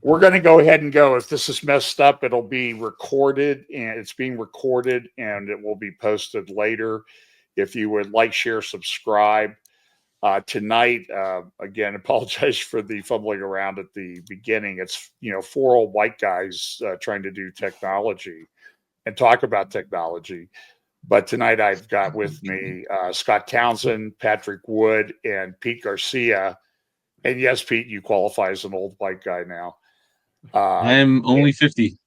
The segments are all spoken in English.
we're going to go ahead and go. If this is messed up, it'll be recorded, and it's being recorded, and it will be posted later. If you would like, share, subscribe. Tonight, again, apologize for the fumbling around at the beginning. It's, four old white guys trying to do technology and talk about technology. But tonight I've got with me Scott Townsend, Patrick Wood, and Pete Garcia. And yes, Pete, you qualify as an old white guy now. I'm only 50.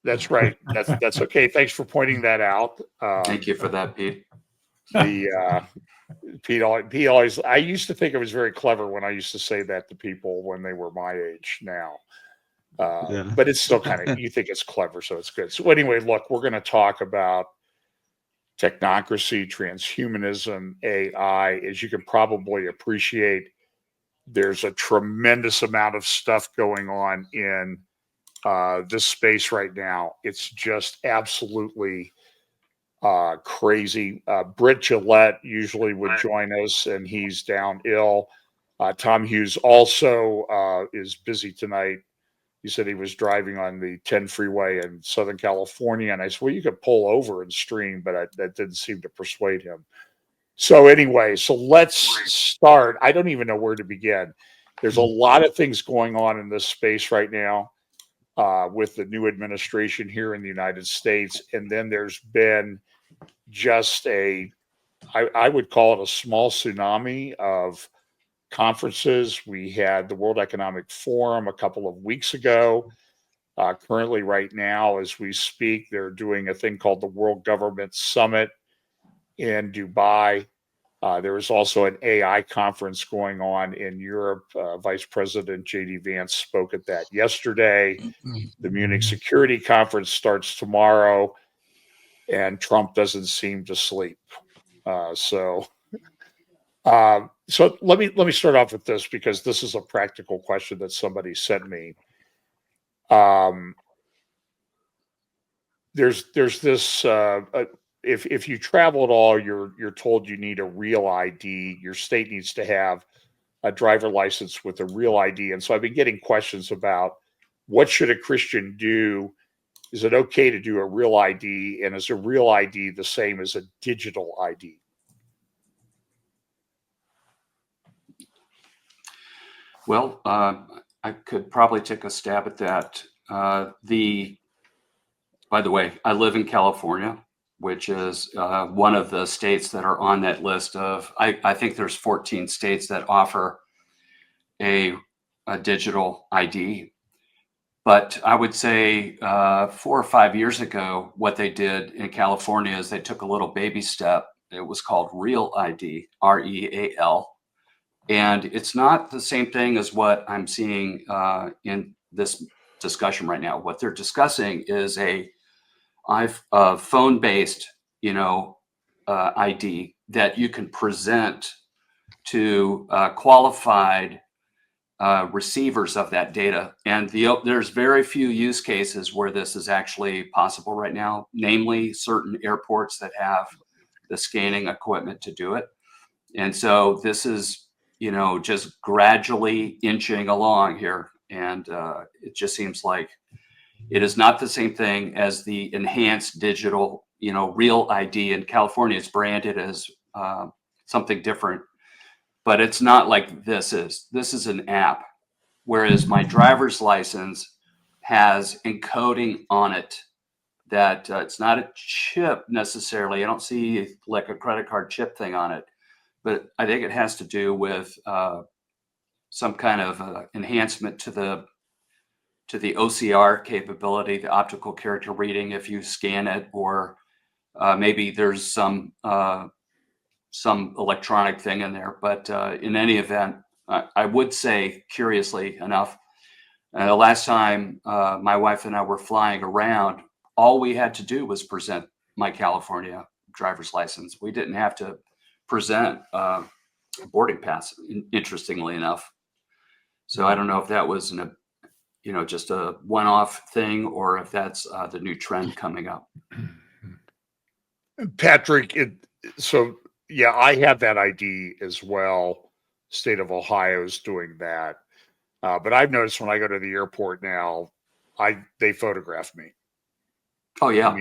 That's right. That's okay. Thanks for pointing that out. Thank you for that, Pete. Pete always. I used to think it was very clever when I used to say that to people when they were my age now. But it's still kind of, you think it's clever, so it's good. So anyway, look, we're going to talk about technocracy, transhumanism, AI. As you can probably appreciate, there's a tremendous amount of stuff going on in this space right now. It's just absolutely crazy. Britt Gillette usually would join us, and he's down ill. Tom Hughes also is busy tonight. He said he was driving on the 10 freeway in Southern California, and I said, well, you could pull over and stream, but that didn't seem to persuade him. So anyway, so let's start. I don't even know where to begin. There's a lot of things going on in this space right now with the new administration here in the United States. And then there's been just I would call it a small tsunami of conferences. We had the World Economic Forum a couple of weeks ago. Currently, right now, as we speak, they're doing a thing called the World Government Summit in Dubai. There was also an AI conference going on in Europe. Vice President J.D. Vance spoke at that yesterday. The Munich Security Conference starts tomorrow, and Trump doesn't seem to sleep. So let me start off with this, because this is a practical question that somebody sent me. There's this. If you travel at all, you're told you need a real ID. Your state needs to have a driver license with a real ID. And so I've been getting questions about, what should a Christian do? Is it okay to do a real ID? And is a real ID the same as a digital ID? Well, I could probably take a stab at that. By the way, I live in California, which is one of the states that are on that list of, I think there's 14 states that offer a digital ID. But I would say 4 or 5 years ago, what they did in California is they took a little baby step. It was called Real ID, REAL. And it's not the same thing as what I'm seeing in this discussion right now. What they're discussing is a phone-based, ID that you can present to qualified receivers of that data. And there's very few use cases where this is actually possible right now, namely certain airports that have the scanning equipment to do it. And so this is, just gradually inching along here. And it just seems like it is not the same thing as the enhanced digital, real ID. In California, it's branded as something different, but it's not like this is an app. Whereas my driver's license has encoding on it that it's not a chip necessarily. I don't see like a credit card chip thing on it, but I think it has to do with some kind of enhancement to the OCR capability, the optical character reading, if you scan it, or maybe there's some electronic thing in there. But in any event, I would say, curiously enough, the last time my wife and I were flying around, all we had to do was present my California driver's license. We didn't have to present a boarding pass, interestingly enough. So I don't know if that was just a one-off thing, or if that's the new trend coming up. Patrick, I have that ID as well. State of Ohio is doing that. But I've noticed when I go to the airport now, they photograph me. Oh yeah.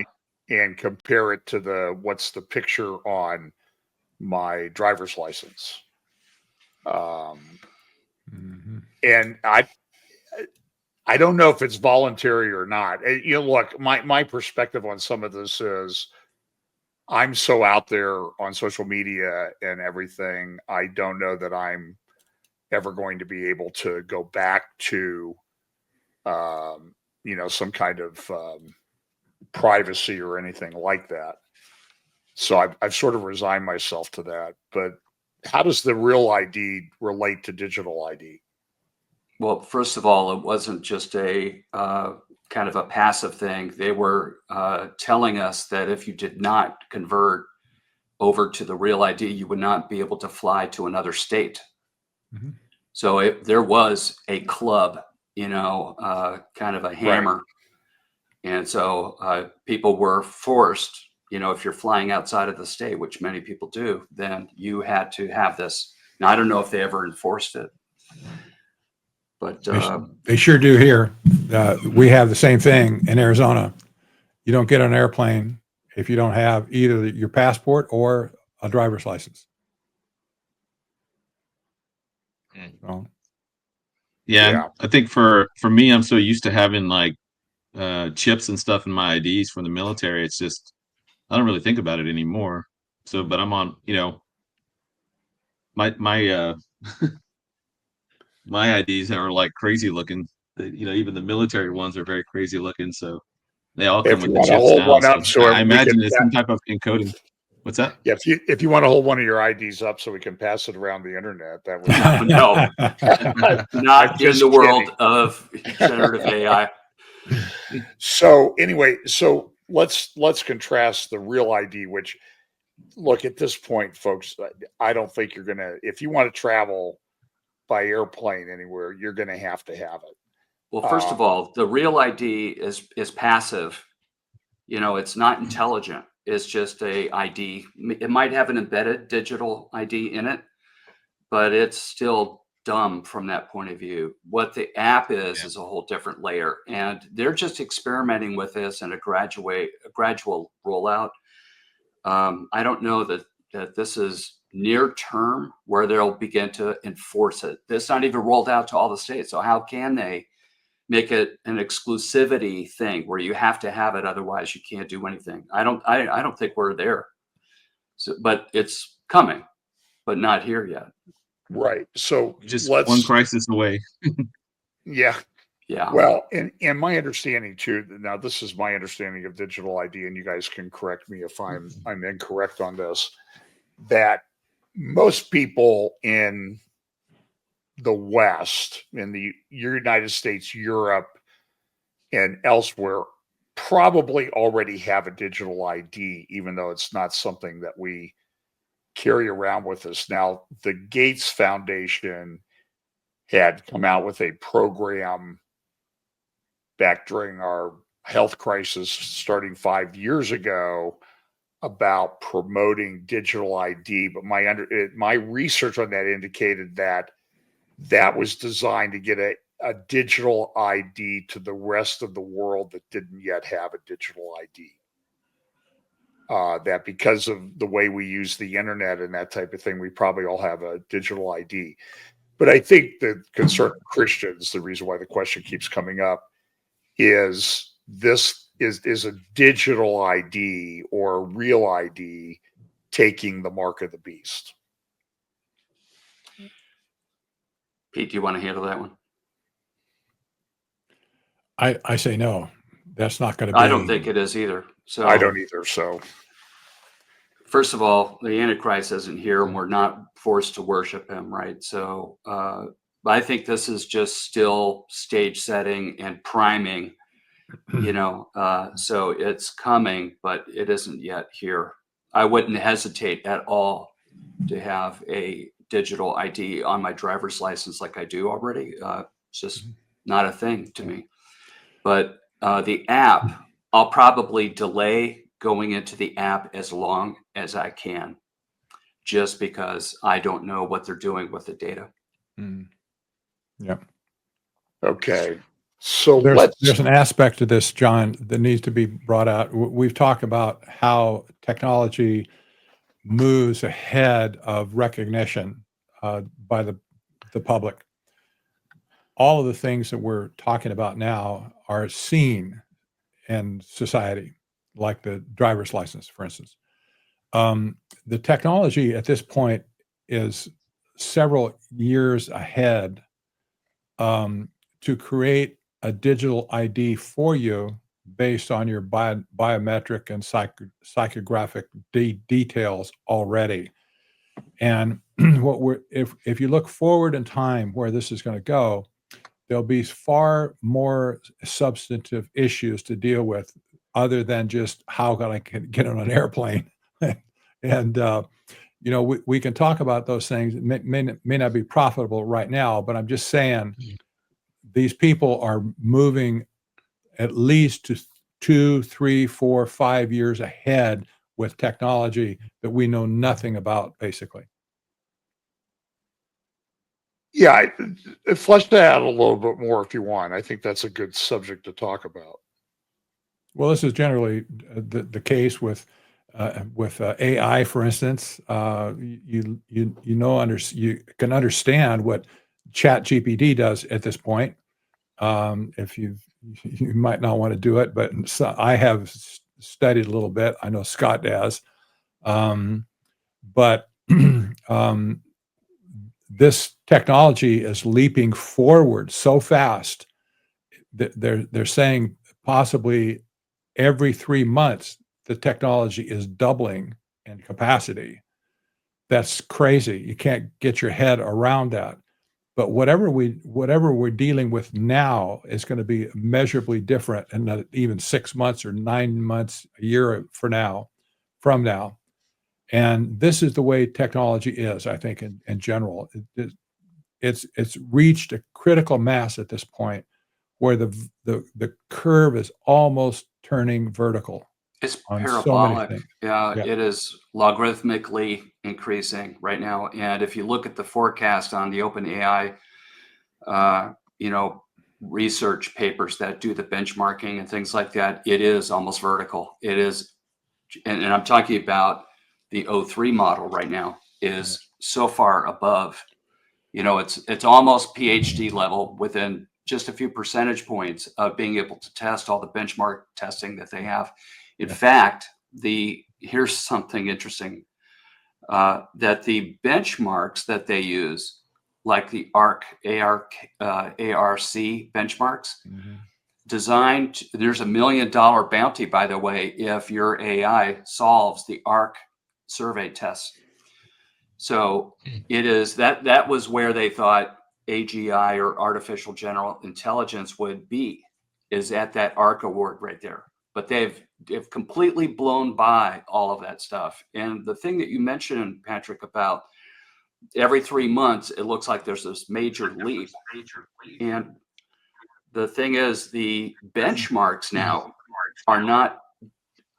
And compare it to what's the picture on my driver's license. And I don't know if it's voluntary or not. Look, my perspective on some of this is I'm so out there on social media and everything. I don't know that I'm ever going to be able to go back to, some kind of privacy or anything like that. So I've sort of resigned myself to that. But how does the real ID relate to digital ID? Well, first of all, it wasn't just a kind of a passive thing. They were telling us that if you did not convert over to the real ID, you would not be able to fly to another state. Mm-hmm. So there was a club, kind of a hammer. Right. And so people were forced, if you're flying outside of the state, which many people do, then you had to have this. Now, I don't know if they ever enforced it. But they sure do here. We have the same thing in Arizona. You don't get on an airplane if you don't have either your passport or a driver's license. So, yeah, I think for me, I'm so used to having like chips and stuff in my IDs from the military. It's just I don't really think about it anymore. So, but I'm on, my my IDs are like crazy looking. Even the military ones are very crazy looking. So they all come with the chips now. So I imagine it's some type of encoding. What's that? Yeah, if you want to hold one of your IDs up so we can pass it around the internet, that would no, not in the world of generative AI. So anyway, let's contrast the real ID, which, look, at this point, folks, I don't think you're gonna, if you want to travel by airplane anywhere, you're gonna have to have it. Well, first of all, the real ID is passive. It's not intelligent. It's just a ID. It might have an embedded digital ID in it, but it's still dumb from that point of view. What the app is a whole different layer, and they're just experimenting with this in a gradual rollout. I don't know that this is near term where they'll begin to enforce it. It's not even rolled out to all the states. So how can they make it an exclusivity thing where you have to have it, otherwise you can't do anything? I don't think we're there. So, but it's coming, but not here yet. Right. So just one crisis away. Yeah. Yeah. Well, and my understanding too, now this is my understanding of digital ID, and you guys can correct me if I'm incorrect on this, that most people in the West, in the United States, Europe, and elsewhere, probably already have a digital ID, even though it's not something that we carry around with us. Now, the Gates Foundation had come out with a program back during our health crisis starting 5 years ago about promoting digital ID. But my research on that indicated that was designed to get a digital ID to the rest of the world that didn't yet have a digital ID. That because of the way we use the internet and that type of thing, we probably all have a digital ID. But I think the concern of Christians, the reason why the question keeps coming up, is this is a digital ID or a real ID taking the mark of the beast? Pete, do you want to handle that one? I say no. That's not going to be. I don't think it is either. So I don't either. So first of all, the Antichrist isn't here, and we're not forced to worship him, right? So I think this is just still stage setting and priming. So it's coming, but it isn't yet here. I wouldn't hesitate at all to have a digital ID on my driver's license like I do already. It's just not a thing to me. But the app, I'll probably delay going into the app as long as I can, just because I don't know what they're doing with the data. Yep. Okay. So there's an aspect to this, John, that needs to be brought out. We've talked about how technology moves ahead of recognition by the public. All of the things that we're talking about now are seen in society, like the driver's license, for instance. The technology at this point is several years ahead to create a digital ID for you based on your biometric and psychographic details already. And if you look forward in time where this is going to go, there'll be far more substantive issues to deal with other than just how can I get on an airplane. And we can talk about those things. It may not be profitable right now, but I'm just saying these people are moving at least to 2, 3, 4, 5 years ahead with technology that we know nothing about, basically. Yeah, flesh that out a little bit more if you want. I think that's a good subject to talk about. Well, this is generally the case with AI, for instance. You can understand what ChatGPT does at this point. If you might not want to do it, but I have studied a little bit. I know Scott has, but this technology is leaping forward so fast that they're saying possibly every 3 months the technology is doubling in capacity. That's crazy. You can't get your head around that. But whatever we're dealing with now is going to be measurably different in even 6 months or 9 months, a year from now. And this is the way technology is, I think, in general. It's reached a critical mass at this point where the curve is almost turning vertical. It's on parabolic. So many things. Yeah, it is logarithmically increasing right now. And if you look at the forecast on the OpenAI, research papers that do the benchmarking and things like that, it is almost vertical. It is, and I'm talking about the O3 model right now is so far above. It's almost PhD level within just a few percentage points of being able to test all the benchmark testing that they have. In fact, here's something interesting, that the benchmarks that they use, like the ARC benchmarks, designed, there's $1 million bounty, by the way, if your AI solves the ARC survey test. So it is that was where they thought AGI, or artificial general intelligence, would be, is at that ARC award right there. But they've completely blown by all of that stuff. And the thing that you mentioned, Patrick, about every 3 months, it looks like there's this major leap. And the thing is, the benchmarks now are not,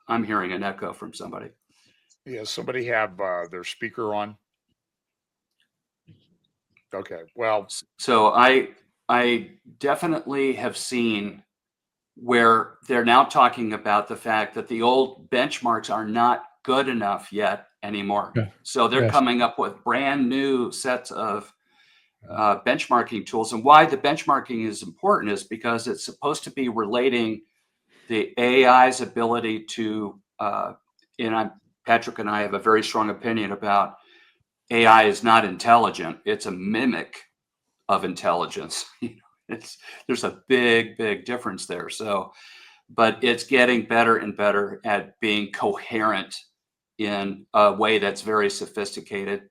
I'm hearing an echo from somebody. Yeah, somebody have their speaker on. Okay, well. So I definitely have seen where they're now talking about the fact that the old benchmarks are not good enough yet anymore. Yeah. So they're coming up with brand new sets of benchmarking tools. And why the benchmarking is important is because it's supposed to be relating the AI's ability to, Patrick and I have a very strong opinion about AI is not intelligent. It's a mimic of intelligence. There's a big difference there. So, but it's getting better and better at being coherent in a way that's very sophisticated.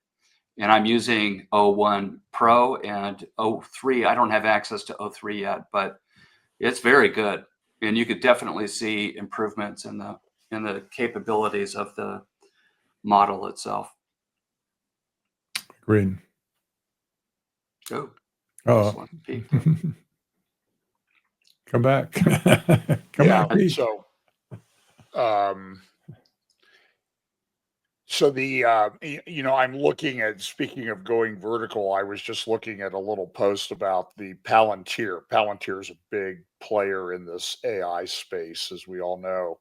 And I'm using 01 Pro and 03. I don't have access to 03 yet, but it's very good. And you could definitely see improvements in the capabilities of the model itself. Agreed. Oh. Come back. Come back. So, So the I'm looking at, speaking of going vertical, I was just looking at a little post about the Palantir. Palantir is a big player in this AI space, as we all know.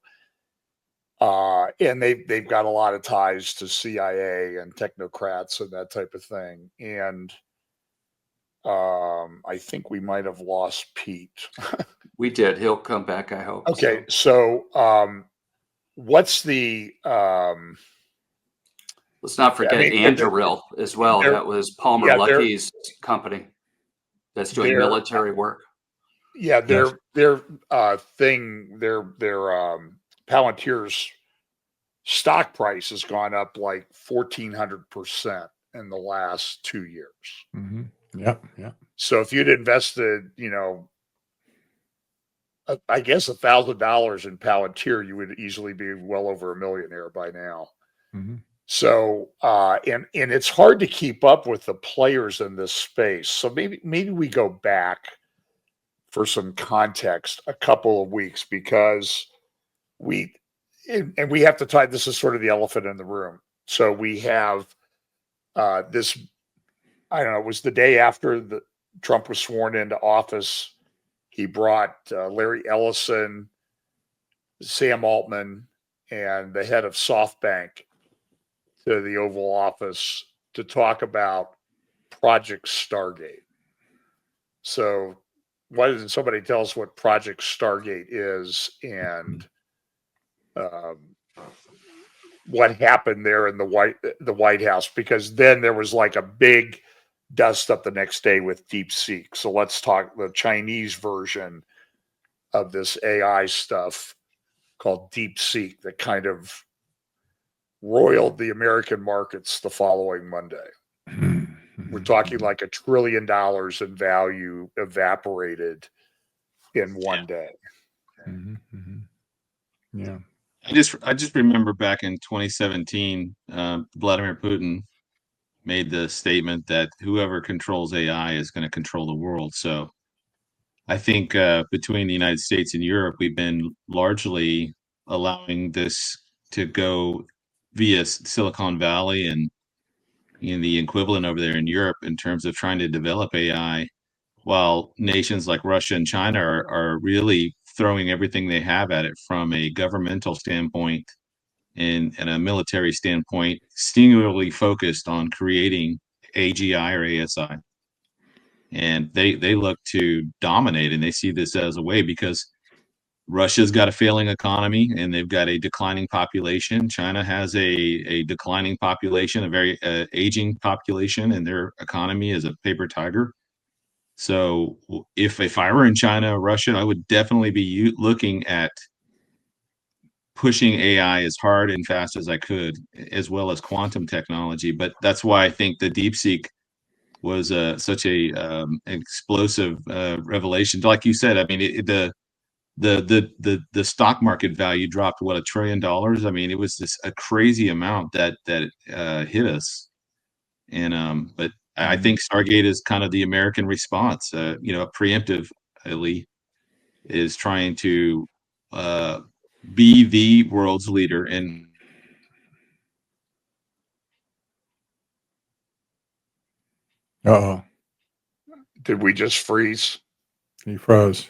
And they've got a lot of ties to CIA and technocrats and that type of thing. And I think we might have lost Pete. We did. He'll come back, I hope. Okay, so what's the let's not forget Anduril as well. That was Palmer Luckey's company that's doing military work. Yeah, their Palantir's stock price has gone up like 1,400% in the last 2 years. Mm-hmm. Yeah. So if you'd invested, I guess $1,000 in Palantir, you would easily be well over a millionaire by now. Mm-hmm. So and it's hard to keep up with the players in this space. So maybe we go back for some context a couple of weeks, because we have to tie, this is sort of the elephant in the room. So we have this, I don't know, it was the day after Trump was sworn into office. He brought Larry Ellison, Sam Altman, and the head of SoftBank to the Oval Office to talk about Project Stargate. So why doesn't somebody tell us what Project Stargate is and what happened there in the White House? Because then there was like a big dust up the next day with Deepseek. So let's talk the Chinese version of this AI stuff called Deepseek that kind of roiled the American markets the following Monday. We're talking like $1 trillion in value evaporated in one day. Mm-hmm. Mm-hmm. Yeah. I just remember back in 2017, Vladimir Putin made the statement that whoever controls AI is going to control the world. So I think between the United States and Europe, we've been largely allowing this to go via Silicon Valley and the equivalent over there in Europe in terms of trying to develop AI, while nations like Russia and China are really throwing everything they have at it from a governmental standpoint and a military standpoint, singularly focused on creating AGI or ASI. And they look to dominate, and they see this as a way, because Russia's got a failing economy and they've got a declining population. China has a declining population, a very aging population, and their economy is a paper tiger. So if I were in China or Russia, I would definitely be looking at pushing AI as hard and fast as I could, as well as quantum technology. But that's why I think the Deepseek was such a explosive revelation. Like you said, I mean, the stock market value dropped $1 trillion. I mean, it was a crazy amount that hit us. And but I think Stargate is kind of the American response. Preemptively is trying to be the world's leader in. Uh-oh. Did we just freeze? He froze.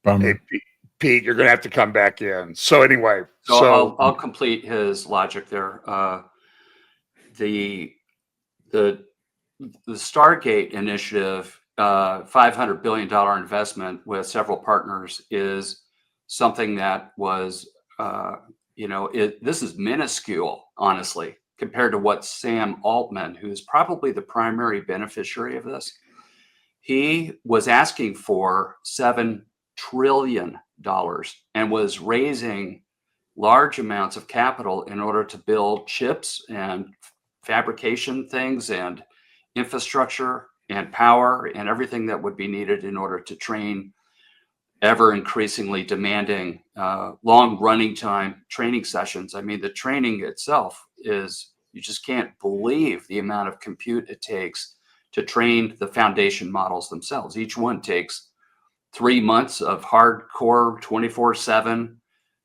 Bummer. Hey, Pete, you're going to have to come back in. So anyway, I'll complete his logic there. The Stargate initiative, $500 billion investment with several partners, is something that was, this is minuscule, honestly, compared to what Sam Altman, who's probably the primary beneficiary of this, he was asking for $7 trillion and was raising large amounts of capital in order to build chips and fabrication things and infrastructure and power and everything that would be needed in order to train ever increasingly demanding long running time training sessions. I mean, the training itself is, you just can't believe the amount of compute it takes to train the foundation models themselves. Each one takes 3 months of hardcore 24/7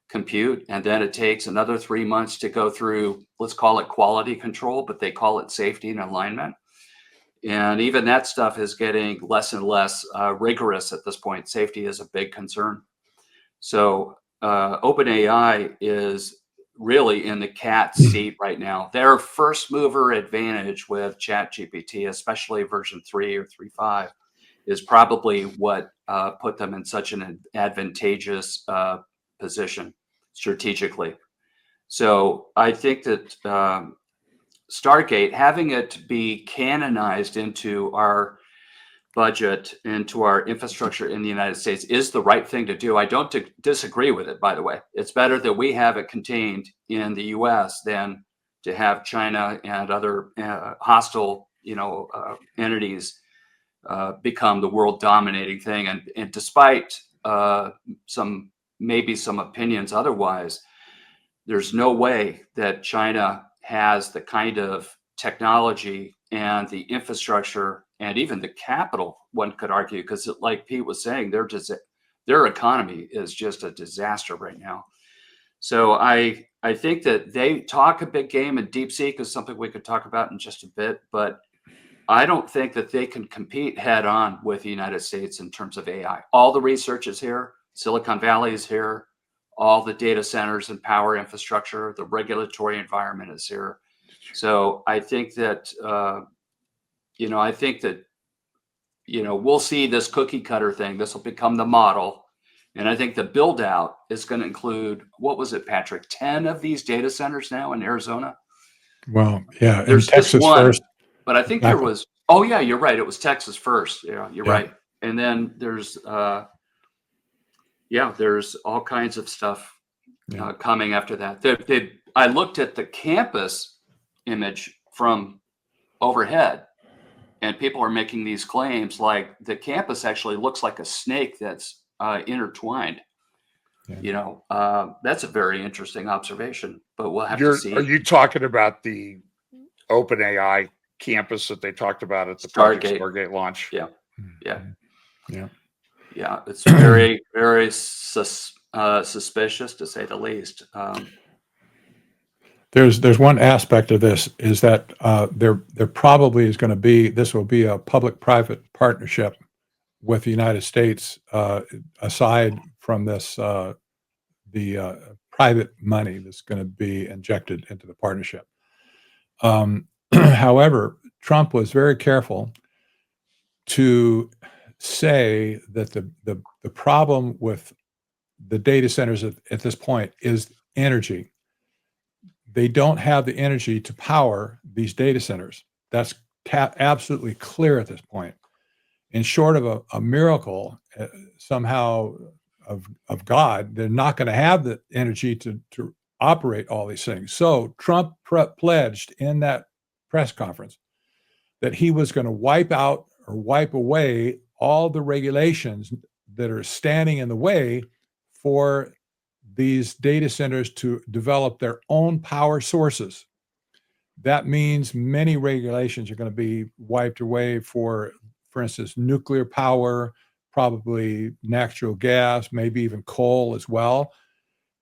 compute, and then it takes another 3 months to go through, let's call it quality control, but they call it safety and alignment. And even that stuff is getting less and less rigorous at this point. Safety is a big concern. So OpenAI is really in the cat's seat right now. Their first mover advantage with ChatGPT, especially version 3 or 3.5, is probably what put them in such an advantageous position strategically. So I think that Stargate, having it be canonized into our budget, into our infrastructure in the United States, is the right thing to do. I don't disagree with it, by the way. It's better that we have it contained in the US than to have China and other hostile, entities become the world dominating thing. And despite some opinions otherwise, there's no way that China has the kind of technology and the infrastructure and even the capital, one could argue, because like Pete was saying, their economy is just a disaster right now. So I think that they talk a big game, and Deepseek is something we could talk about in just a bit, but I don't think that they can compete head on with the United States in terms of AI. All the research is here. Silicon Valley is here. All the data centers and power infrastructure, the regulatory environment is here. So I think that, we'll see this cookie cutter thing. This will become the model. And I think the build out is going to include, what was it, Patrick? 10 of these data centers now in Arizona? Well, yeah. There's Texas just one, first. but I think Exactly. there was, oh yeah, you're right. It was Texas first. Yeah, you're Yeah. right. And then there's, there's all kinds of stuff coming after that. I looked at the campus image from overhead, and people are making these claims like the campus actually looks like a snake that's intertwined. Yeah. That's a very interesting observation, but we'll have Are to see. you talking about the OpenAI campus that they talked about at the Project Stargate launch? Yeah. It's very, very suspicious, to say the least. There's one aspect of this is that there probably is going to be, this will be a public-private partnership with the United States, aside from this, the private money that's going to be injected into the partnership. However, Trump was very careful to say that the problem with the data centers at this point is energy. They don't have the energy to power these data centers. That's absolutely clear at this point. And short of a miracle, somehow of God, they're not going to have the energy to operate all these things. So Trump pledged in that press conference that he was going to wipe out or wipe away all the regulations that are standing in the way for these data centers to develop their own power sources. That means many regulations are going to be wiped away for instance, nuclear power, probably natural gas, maybe even coal as well.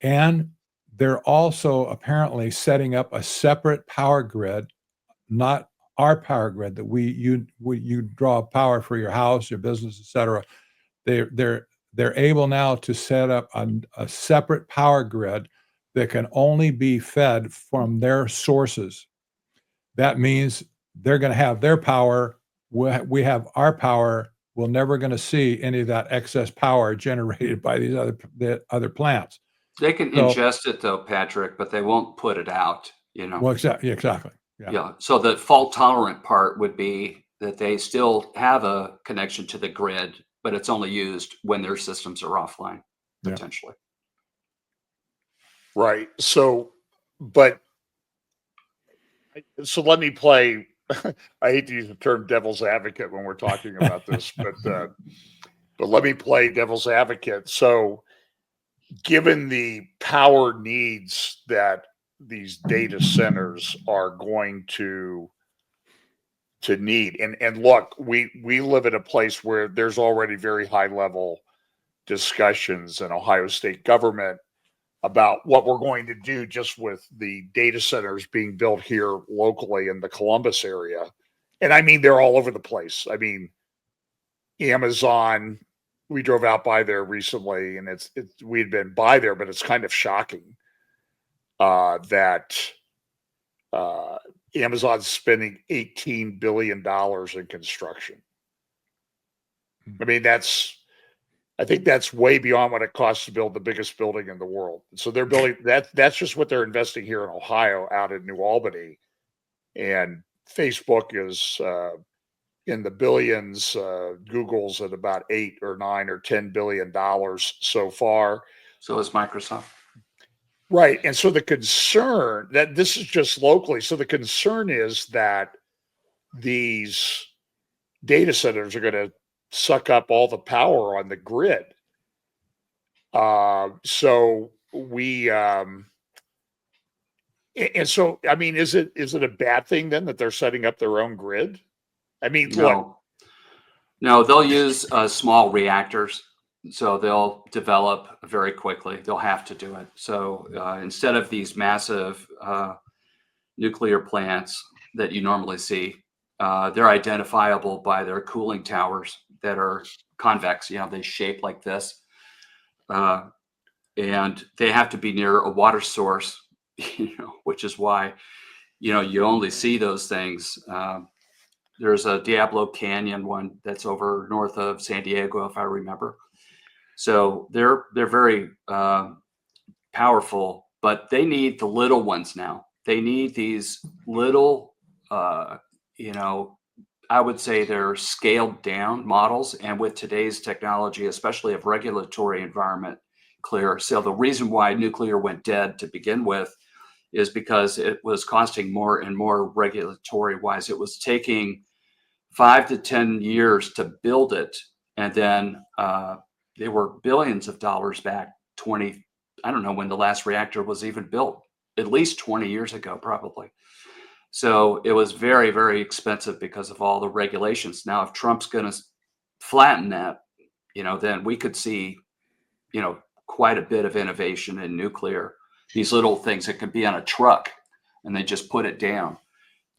And they're also apparently setting up a separate power grid, not our power grid that you draw power for your house, your business, et cetera. They're able now to set up a separate power grid that can only be fed from their sources. That means they're going to have their power. We have our power. We're never going to see any of that excess power generated by these other plants. They can ingest it though, Patrick, but they won't put it out. Well, exactly. Yeah. So the fault tolerant part would be that they still have a connection to the grid, but it's only used when their systems are offline, potentially. Right. So let me play. I hate to use the term devil's advocate when we're talking about this, but let me play devil's advocate. So, given the power needs that these data centers are going to need, and look, we live in a place where there's already very high level discussions in Ohio state government about what we're going to do just with the data centers being built here locally in the Columbus area. And I mean, they're all over the place. I mean, Amazon, we drove out by there recently, and we'd been by there, but it's kind of shocking that Amazon's spending $18 billion in construction. I mean, I think that's way beyond what it costs to build the biggest building in the world. So they're building that's just what they're investing here in Ohio, out in New Albany. And Facebook is in the billions, Google's at about $8 or $9 or $10 billion so far. So is Microsoft. Right. And so the concern that this is just locally. So the concern is that these data centers are going to suck up all the power on the grid. So we, and so, I mean, is it a bad thing then that they're setting up their own grid? I mean, look. No, they'll use small reactors. So they'll develop very quickly. They'll have to do it. So instead of these massive nuclear plants that you normally see, they're identifiable by their cooling towers that are convex. They shape like this. And they have to be near a water source, which is why, you only see those things. There's a Diablo Canyon one that's over north of San Diego, if I remember. So they're very powerful, but they need the little ones now. They need these little, I would say they're scaled down models. And with today's technology, especially of regulatory environment clear. So the reason why nuclear went dead to begin with is because it was costing more and more regulatory wise. It was taking 5 to 10 years to build it. And then they were billions of dollars back I don't know when the last reactor was even built, at least 20 years ago, probably. So it was very, very expensive because of all the regulations. Now, if Trump's going to flatten that, then we could see, quite a bit of innovation in nuclear. These little things that can be on a truck and they just put it down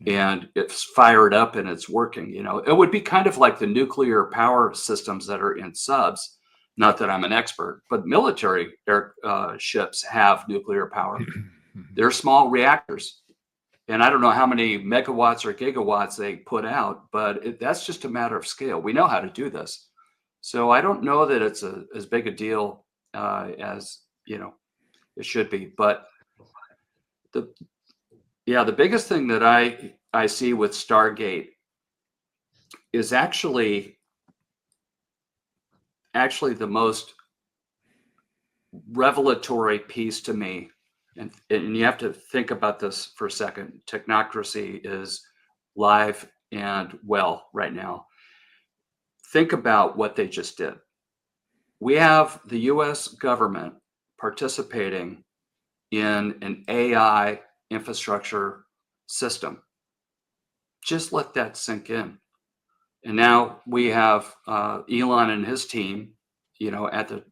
and it's fired up and it's working. It would be kind of like the nuclear power systems that are in subs. Not that I'm an expert, but military ships have nuclear power. They're small reactors. And I don't know how many megawatts or gigawatts they put out, but that's just a matter of scale. We know how to do this. So I don't know that it's as big a deal as, it should be. But the biggest thing that I see with Stargate is actually the most revelatory piece to me. And you have to think about this for a second. Technocracy is live and well right now. Think about what they just did. We have the US government participating in an AI infrastructure system. Just let that sink in. And now we have Elon and his team, at the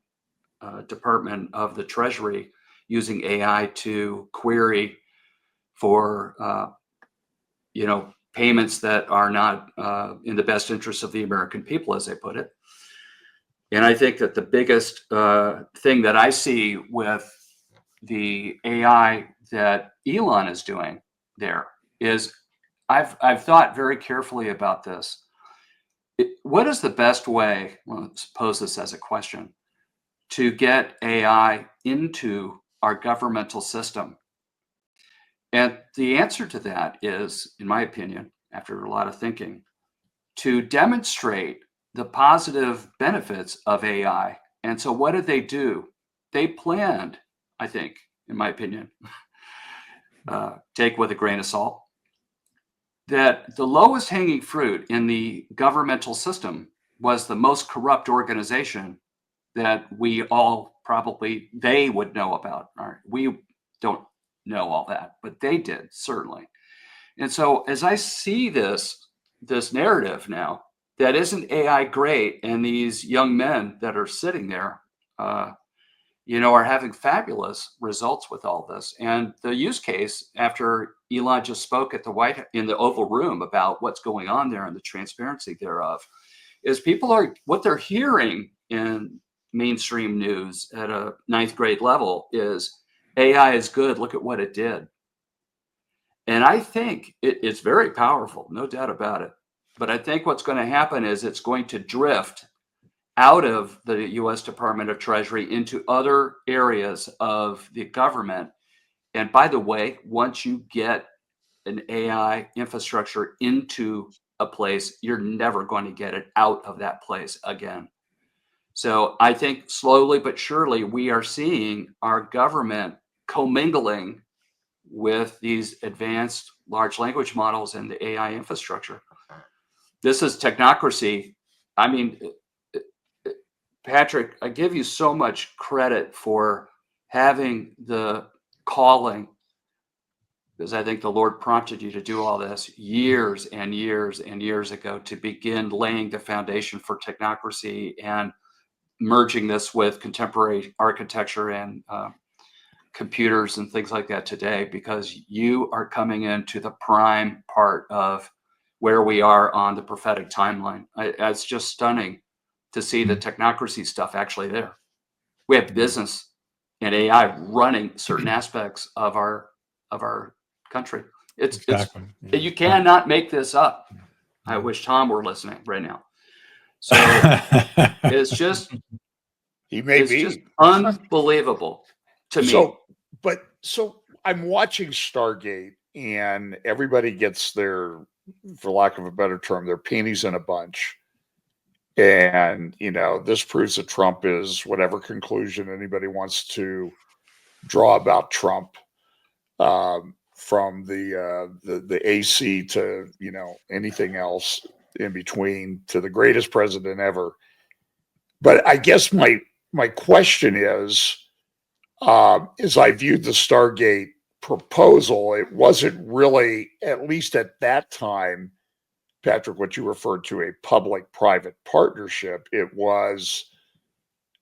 Department of the Treasury using AI to query for, payments that are not in the best interest of the American people, as they put it. And I think that the biggest thing that I see with the AI that Elon is doing there is I've thought very carefully about this. What is the best way, let's pose this as a question, to get AI into our governmental system? And the answer to that is, in my opinion, after a lot of thinking, to demonstrate the positive benefits of AI. And so what did they do? They planned, I think, in my opinion, take with a grain of salt, that the lowest hanging fruit in the governmental system was the most corrupt organization that we all they would know about. All right, we don't know all that, but they did, certainly. And so as I see this narrative now, that isn't AI great, and these young men that are sitting there, are having fabulous results with all this. And the use case, after Elon just spoke at in the Oval Room about what's going on there and the transparency thereof, is what they're hearing in mainstream news at a ninth grade level is AI is good. Look at what it did. And I think it's very powerful, no doubt about it. But I think what's going to happen is it's going to drift out of the U.S. Department of Treasury into other areas of the government. And by the way, once you get an AI infrastructure into a place, you're never going to get it out of that place again. So I think slowly but surely we are seeing our government commingling with these advanced large language models and the AI infrastructure. This is technocracy. I mean, Patrick, I give you so much credit for having the calling, because I think the Lord prompted you to do all this years and years and years ago to begin laying the foundation for technocracy and merging this with contemporary architecture and computers and things like that today, because you are coming into the prime part of where we are on the prophetic timeline. It's just stunning to see the technocracy stuff actually there. We have business and AI running certain aspects of our country. Exactly. You cannot make this up. I wish Tom were listening right now. So it's just just unbelievable to me. So I'm watching Stargate, and everybody gets their, for lack of a better term, their panties in a bunch. And, this proves that Trump is whatever conclusion anybody wants to draw about Trump, from the AC to, anything else in between, to the greatest president ever. But I guess my question is, as I viewed the Stargate proposal, it wasn't really, at least at that time, Patrick, what you referred to a public-private partnership. It was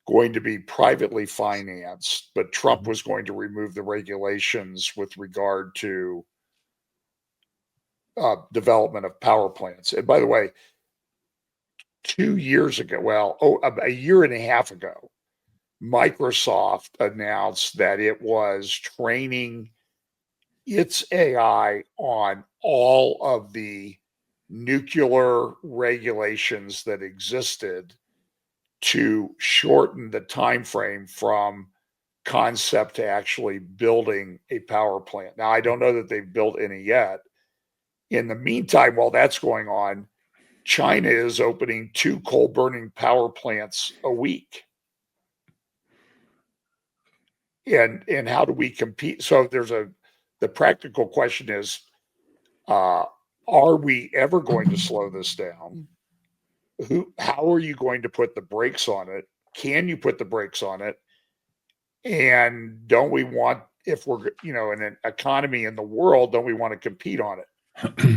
going to be privately financed, but Trump was going to remove the regulations with regard to development of power plants. And by the way, 2 years ago, a year and a half ago, Microsoft announced that it was training its AI on all of the nuclear regulations that existed to shorten the time frame from concept to actually building a power plant. Now, I don't know that they've built any yet. In the meantime, while that's going on, China is opening 2 coal-burning power plants a week. And how do we compete? So the practical question is, are we ever going to slow this down? How are you going to put the brakes on it? Can you put the brakes on it? And don't we want, if we're, in an economy in the world, don't we want to compete on it?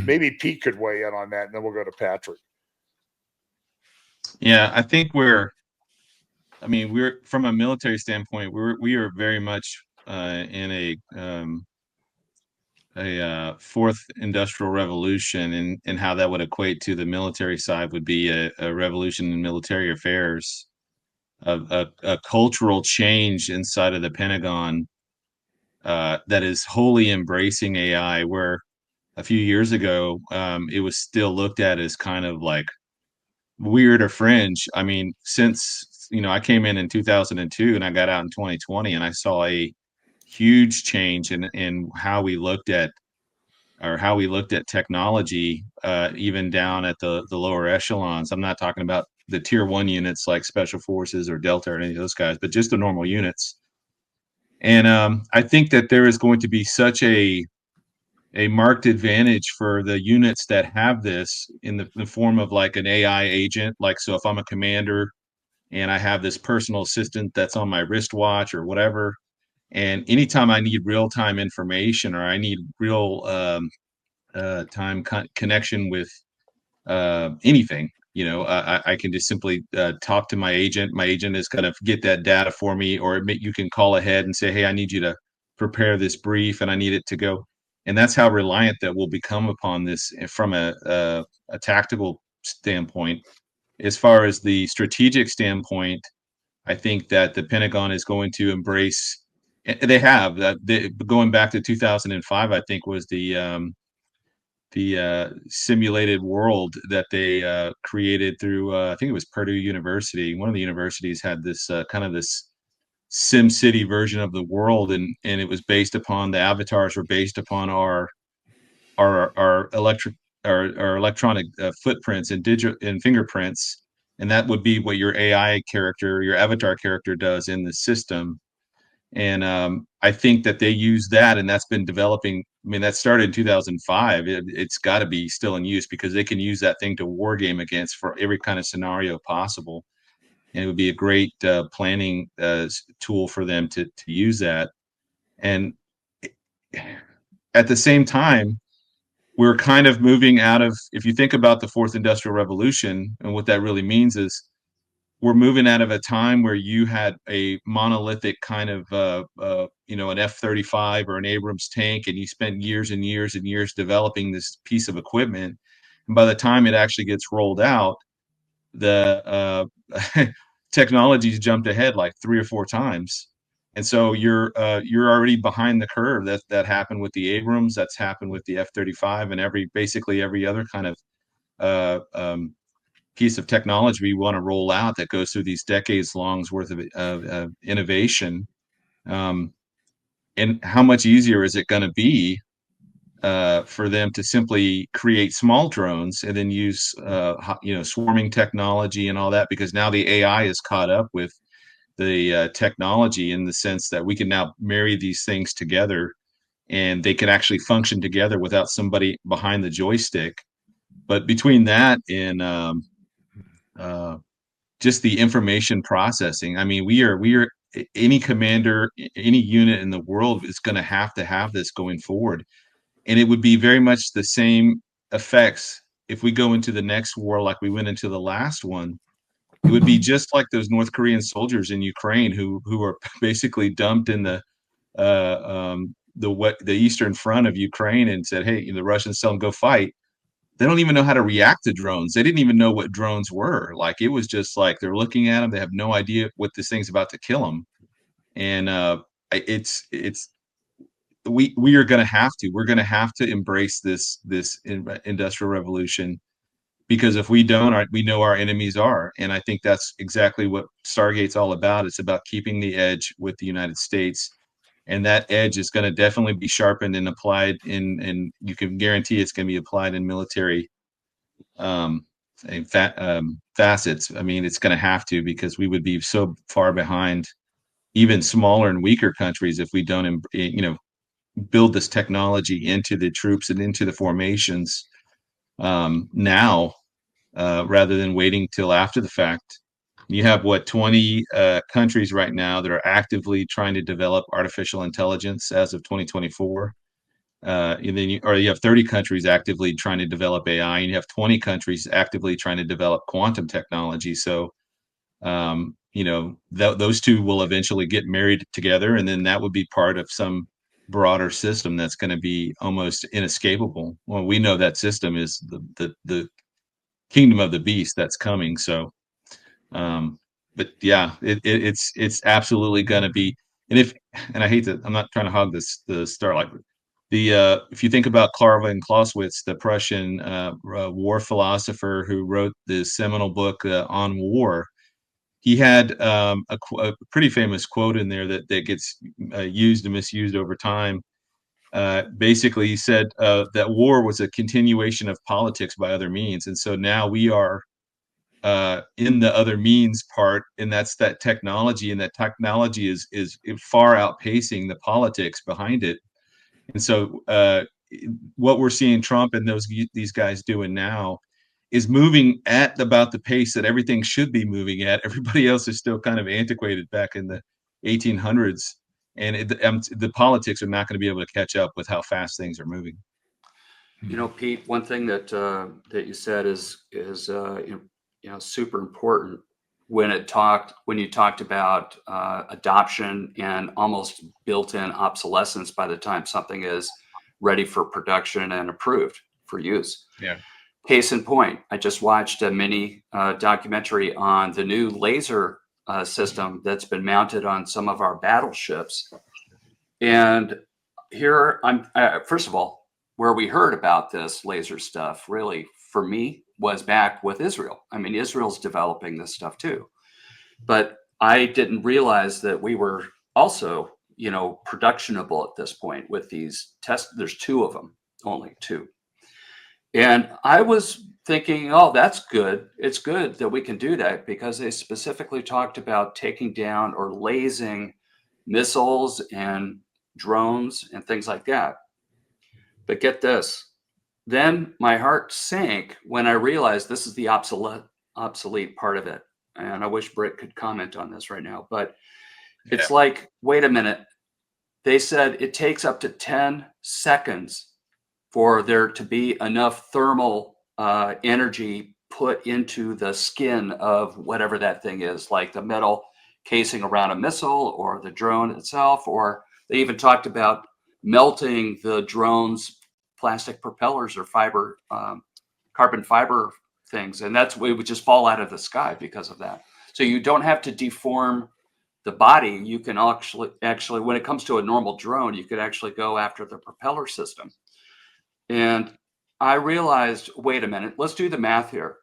Maybe Pete could weigh in on that, and then we'll go to Patrick. Yeah, I think we're from a military standpoint, we are very much in a fourth industrial revolution, and how that would equate to the military side would be a revolution in military affairs, a cultural change inside of the Pentagon that is wholly embracing AI, where a few years ago it was still looked at as kind of like weird or fringe. I mean, since I came in 2002 and I got out in 2020, and I saw a huge change in how we looked at technology, even down at the lower echelons. I'm not talking about the tier 1 units like special forces or Delta or any of those guys, but just the normal units. And I think that there is going to be such a marked advantage for the units that have this in the form of like an AI agent. Like, so if I'm a commander and I have this personal assistant that's on my wristwatch or whatever, and anytime I need real-time information, or I need real time connection with anything, I can just simply talk to my agent. My agent is going to get that data for me, or you can call ahead and say, hey, I need you to prepare this brief and I need it to go. And that's how reliant that we'll become upon this from a tactical standpoint. As far as the strategic standpoint, I think that the Pentagon is going to embrace. They have going back to 2005. I think was the simulated world that they created through. I think it was Purdue University. One of the universities had this kind of this Sim City version of the world, and it was based upon the avatars were based upon our electronic footprints and digital and fingerprints, and that would be what your AI character, your avatar character, does in the system. And I think that they use that, and that's been developing. I mean, that started in 2005. It's got to be still in use because they can use that thing to war game against for every kind of scenario possible. And it would be a great planning tool for them to use that. And at the same time, we're kind of moving out of, if you think about the fourth industrial revolution and what that really means is we're moving out of a time where you had a monolithic kind of, an F-35 or an Abrams tank, and you spent years and years and years developing this piece of equipment. And by the time it actually gets rolled out, the technology's jumped ahead like 3 or 4 times. And so you're already behind the curve. That happened with the Abrams. That's happened with the F-35 and basically every other kind of piece of technology we want to roll out that goes through these decades longs worth of innovation. And how much easier is it going to be for them to simply create small drones and then use swarming technology and all that, because now the AI is caught up with the technology in the sense that we can now marry these things together and they can actually function together without somebody behind the joystick. But between that and just the information processing, I mean, we are any commander, any unit in the world is going to have this going forward. And it would be very much the same effects if we go into the next war like we went into the last one. It would be just like those North Korean soldiers in Ukraine who are basically dumped in the eastern front of Ukraine and said, "Hey, the Russians tell them go fight." They don't even know how to react to drones. They didn't even know what drones were. Like it was just like they're looking at them. They have no idea what this thing's about to kill them. And it's we are going to have to. We're going to have to embrace this industrial revolution, because if we don't, we know our enemies are. And I think that's exactly what Stargate's all about. It's about keeping the edge with the United States. And that edge is going to definitely be sharpened and applied and you can guarantee it's going to be applied in military facets. I mean, it's going to have to, because we would be so far behind even smaller and weaker countries if we don't, build this technology into the troops and into the formations now, rather than waiting till after the fact. You have 20 countries right now that are actively trying to develop artificial intelligence as of 2024. And then you have 30 countries actively trying to develop AI, and you have 20 countries actively trying to develop quantum technology. So, those two will eventually get married together, and then that would be part of some broader system that's going to be almost inescapable. Well, we know that system is the kingdom of the beast that's coming. So, but yeah, it's absolutely going to be. And I hate that I'm not trying to hog the Starlight. If you think about Klarva and Clausewitz, the Prussian war philosopher who wrote the seminal book on war, he had a pretty famous quote in there that gets used and misused over time. Basically, he said that war was a continuation of politics by other means, and so now we are in the other means part, and that's that technology, and that technology is far outpacing the politics behind it. And so what we're seeing Trump and these guys doing now is moving at about the pace that everything should be moving at. Everybody else is still kind of antiquated back in the 1800s, and the politics are not going to be able to catch up with how fast things are moving. Pete, one thing that you said is super important when you talked about adoption and almost built-in obsolescence by the time something is ready for production and approved for use. Yeah. Case in point, I just watched a mini documentary on the new laser system that's been mounted on some of our battleships. And here first of all, where we heard about this laser stuff really for me was back with Israel. I mean, Israel's developing this stuff too, but I didn't realize that we were also, productionable at this point with these tests. There's two of them, only two. And I was thinking, oh, that's good. It's good that we can do that because they specifically talked about taking down or lasing missiles and drones and things like that. But get this, then my heart sank when I realized this is the obsolete part of it. And I wish Britt could comment on this right now, but it's like, wait a minute. They said it takes up to 10 seconds for there to be enough thermal energy put into the skin of whatever that thing is, like the metal casing around a missile or the drone itself, or they even talked about melting the drone's plastic propellers or carbon fiber things. And it would just fall out of the sky because of that. So you don't have to deform the body. You can actually, when it comes to a normal drone, you could actually go after the propeller system. And I realized, wait a minute, let's do the math here.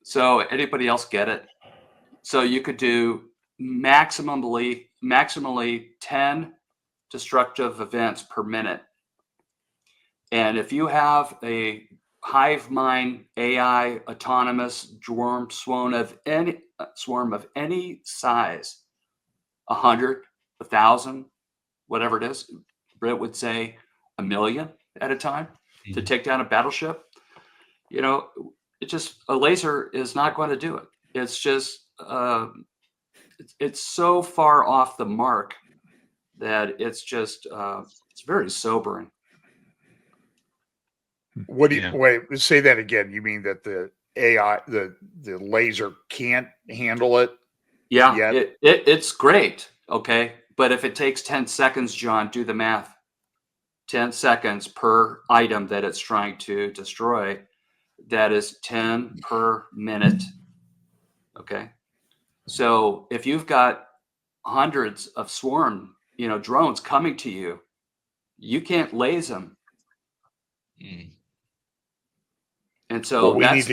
So anybody else get it? So you could do maximally 10 destructive events per minute. And if you have a hive mind AI autonomous swarm of any size, 100, 1,000, whatever it is, Britt would say 1 million at a time to take down a battleship. A laser is not going to do it. It's just it's so far off the mark that it's just it's very sobering. What do you wait? Say that again. You mean that the AI, the laser can't handle it? Yeah, it's great. Okay, but if it takes 10 seconds, John, do the math. 10 seconds per item that it's trying to destroy. That is 10 per minute. Okay, so if you've got hundreds of swarm, drones coming to you, you can't laze them. And so that's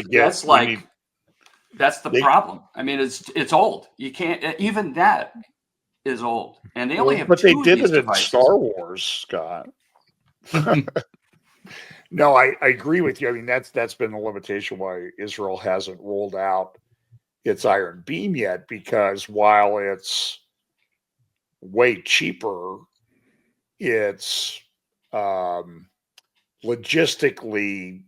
the problem. I mean, it's old. You can't, even that is old. And they only have but two they of did these it devices. in Star Wars, Scott. No, I agree with you. I mean, that's been the limitation why Israel hasn't rolled out its Iron Beam yet, because while it's way cheaper, it's logistically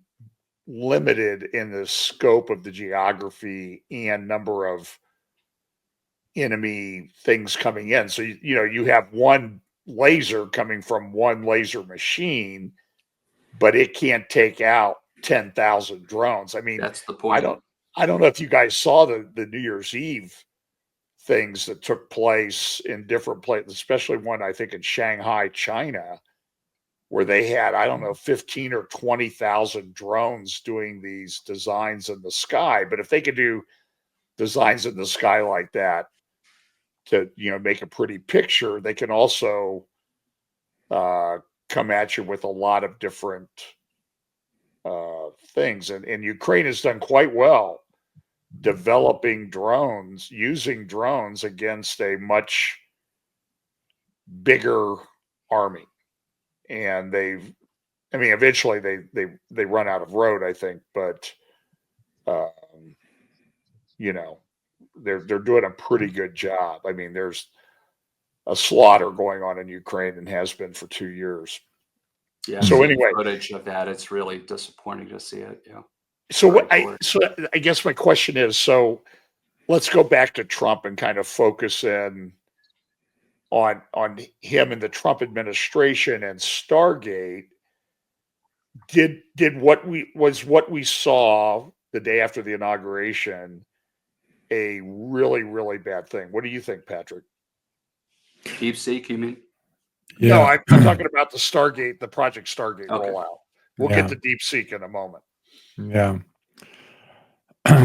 limited in the scope of the geography and number of enemy things coming in. So you have one laser coming from one laser machine, but it can't take out 10,000 drones. I mean, that's the point. I don't know if you guys saw the New Year's Eve things that took place in different places, especially one I think in Shanghai, China, where they had, I don't know, 15 or 20,000 drones doing these designs in the sky. But if they could do designs in the sky like that to, make a pretty picture, they can also come at you with a lot of different things. And Ukraine has done quite well developing drones, using drones against a much bigger army. And eventually they run out of road, I think, but they're doing a pretty good job. I mean, there's a slaughter going on in Ukraine and has been for 2 years. Yeah. So anyway, footage of that, it's really disappointing to see it. Yeah. So I guess my question is, so let's go back to Trump and kind of focus in on him and the Trump administration and Stargate. Did what we saw the day after the inauguration a really, really bad thing. What do you think, Patrick? Deepseek, you mean? No, Yeah. I'm talking about the Project Stargate Okay. rollout. We'll Yeah. get to Deepseek in a moment. Yeah.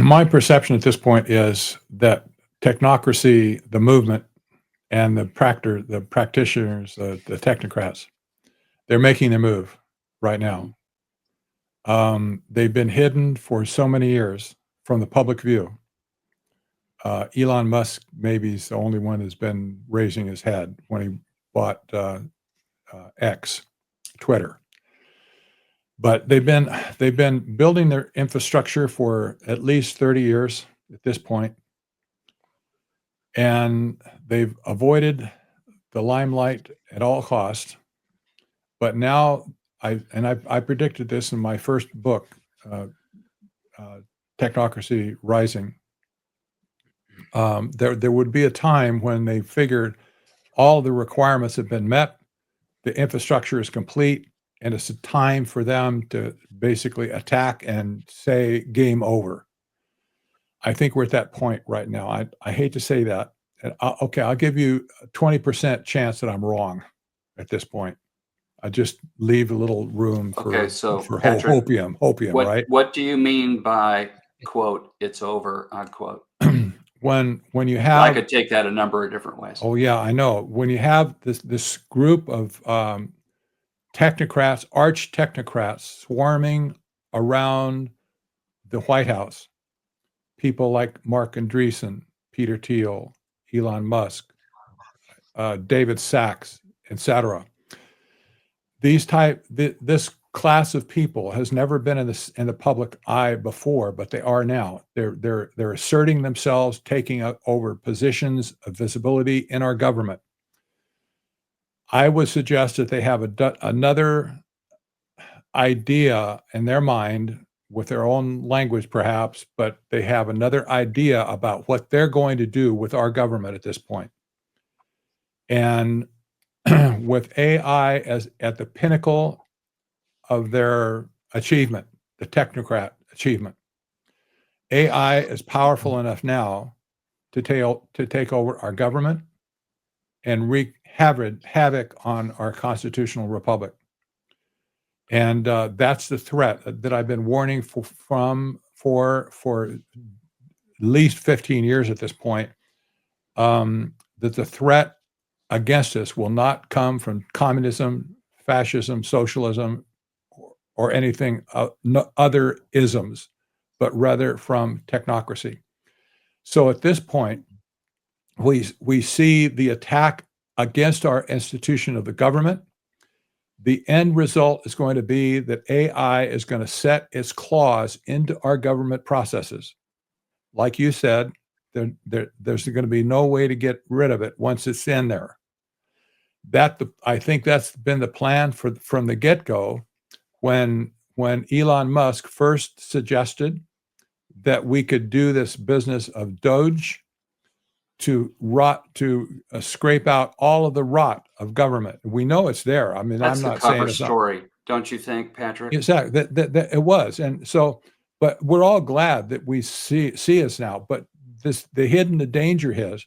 My perception at this point is that technocracy, the movement, and the practitioners, the technocrats, they're making their move right now. They've been hidden for so many years from the public view. Elon Musk maybe is the only one who's been raising his head when he bought X, Twitter. But they've been building their infrastructure for at least 30 years at this point, and they've avoided the limelight at all costs. But now, I predicted this in my first book, Technocracy Rising. There would be a time when they figured all the requirements have been met, the infrastructure is complete, and it's a time for them to basically attack and say game over. I think we're at that point right now. I hate to say that. And I'll give you a 20% chance that I'm wrong at this point. I just leave a little room for, Okay, so for Patrick, hopium, right? What do you mean by quote, it's over, unquote? When you I have, could take that a number of different ways. oh yeah, I know. When you have this group of technocrats, arch technocrats swarming around the White House, people like Mark Andreessen, Peter Thiel, Elon Musk, David Sachs, etc. This class of people has never been in the public eye before, but they are now. They're asserting themselves, taking over positions of visibility in our government. I would suggest that they have another idea in their mind with their own language, perhaps, but they have another idea about what they're going to do with our government at this point. And with AI as at the pinnacle of their achievement, the technocrat achievement, AI is powerful enough now to take over our government and wreak havoc on our constitutional republic. And that's the threat that I've been warning for at least 15 years at this point, that the threat against us will not come from communism, fascism, socialism, or anything other isms, but rather from technocracy. So at this point, we see the attack against our institution of the government. The end result is going to be that AI is going to set its claws into our government processes. Like you said, there's going to be no way to get rid of it once it's in there. I think that's been the plan from the get-go when Elon Musk first suggested that we could do this business of Doge to scrape out all of the rot of government. We know it's there. I mean, That's I'm the not saying cover it's not. story, don't you think, Patrick? Exactly. That it was. And so, but we're all glad that we see us now. But the danger is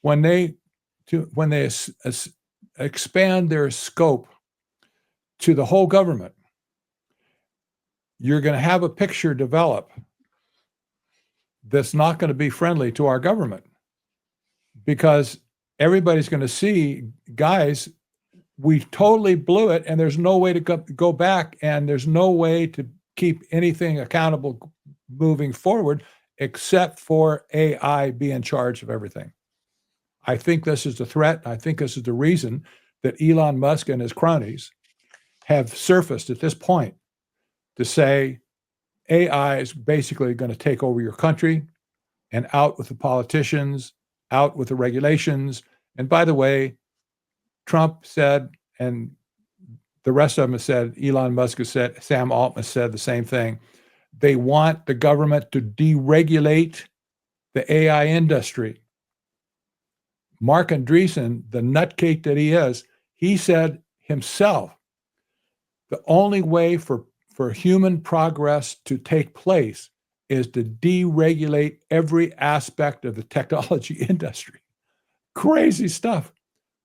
when they expand their scope to the whole government, you're going to have a picture develop that's not going to be friendly to our government, because everybody's going to see, guys, we totally blew it, and there's no way to go back, and there's no way to keep anything accountable moving forward except for AI be in charge of everything. I think this is the threat. I think this is the reason that Elon Musk and his cronies have surfaced at this point to say AI is basically going to take over your country, and out with the politicians, out with the regulations. And by the way, Trump said, and the rest of them have said, Elon Musk has said, Sam Altman said the same thing. They want the government to deregulate the AI industry. Mark Andreessen, the nutcake that he is, he said himself, the only way for human progress to take place is to deregulate every aspect of the technology industry. Crazy stuff.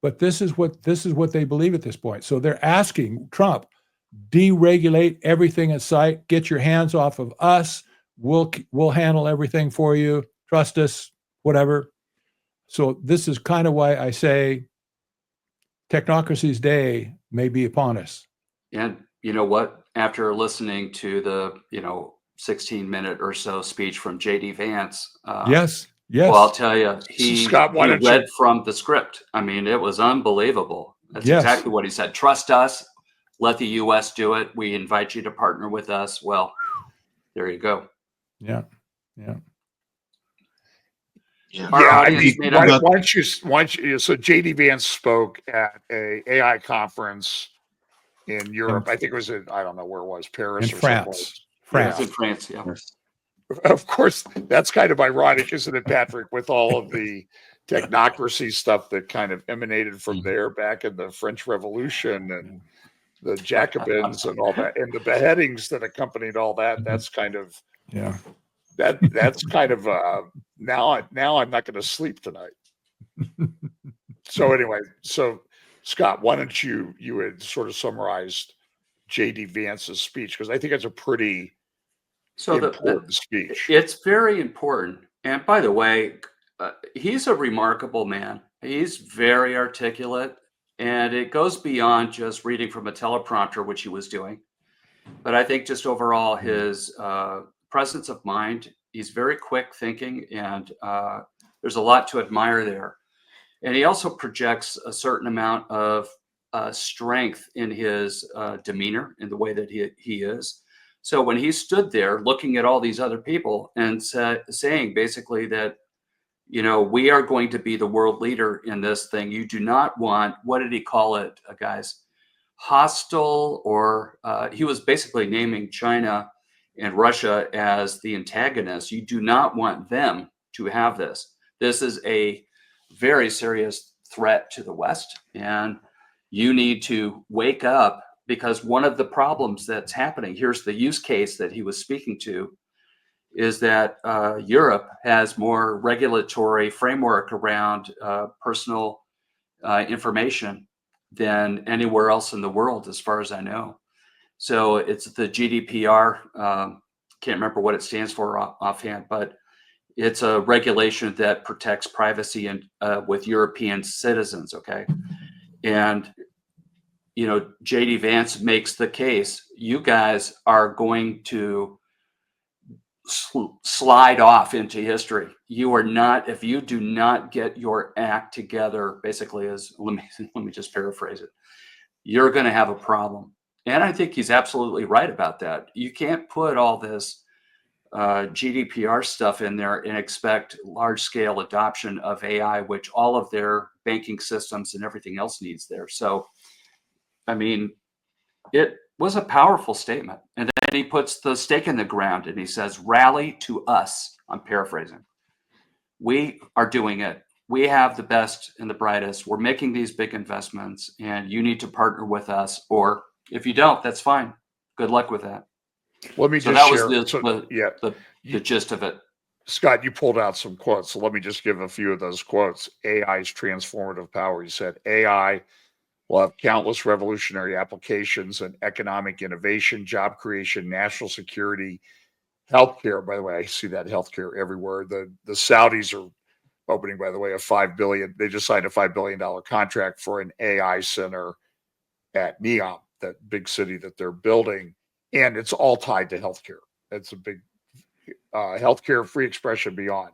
But this is what they believe at this point. So they're asking Trump, deregulate everything in sight, get your hands off of us. We'll handle everything for you. Trust us, whatever. So this is kind of why I say technocracy's day may be upon us. And you know what? After listening to the 16-minute or so speech from J.D. Vance, yes. Well, I'll tell you, Scott, why don't read you- from the script. I mean, it was unbelievable. That's Yes. exactly what he said. Trust us. Let the U.S. do it. We invite you to partner with us. Well, there you go. Yeah. Our Yeah, I audience mean, may not- why don't you? So JD Vance spoke at a AI conference in Europe. I think it was in, I don't know where it was, Paris In or France. someplace. It's in France, yeah. Of course, that's kind of ironic, isn't it, Patrick, with all of the technocracy stuff that kind of emanated from there back in the French Revolution and the Jacobins and all that, and the beheadings that accompanied all that. That's kind of that's kind of now I'm not going to sleep tonight. So anyway, so Scott, why don't you had sort of summarized JD Vance's speech, because I think it's a pretty important speech. It's very important. And by the way, he's a remarkable man. He's very articulate, and it goes beyond just reading from a teleprompter, which he was doing. But I think just overall, his presence of mind, he's very quick thinking, and there's a lot to admire there. And he also projects a certain amount of strength in his demeanor, in the way that he is. So when he stood there looking at all these other people and saying basically that, we are going to be the world leader in this thing. You do not want, what did he call it, guys? Hostile, or he was basically naming China and Russia as the antagonists. You do not want them to have this. This is a very serious threat to the West, and you need to wake up, because one of the problems that's happening, here's the use case that he was speaking to, is that Europe has more regulatory framework around personal information than anywhere else in the world, as far as I know. So it's the GDPR. Can't remember what it stands for offhand, but it's a regulation that protects privacy and with European citizens. Okay, and JD Vance makes the case, you guys are going to slide off into history. You are not, if you do not get your act together, basically, let me just paraphrase it, you're going to have a problem. And I think he's absolutely right about that. You can't put all this GDPR stuff in there and expect large scale adoption of AI, which all of their banking systems and everything else needs there. So, I mean, it was a powerful statement. And then he puts the stake in the ground and he says, rally to us. I'm paraphrasing. We are doing it. We have the best and the brightest. We're making these big investments, and you need to partner with us. Or if you don't, that's fine. Good luck with that. Let me So just that share. was the gist of it. Scott, you pulled out some quotes, so let me just give a few of those quotes. AI's transformative power. You said AI will have countless revolutionary applications in economic innovation, job creation, national security, healthcare. By the way, I see that healthcare everywhere. The Saudis are opening, by the way, they just signed a $5 billion contract for an AI center at Neom, that big city that they're building. And it's all tied to healthcare. It's a big healthcare, free expression beyond.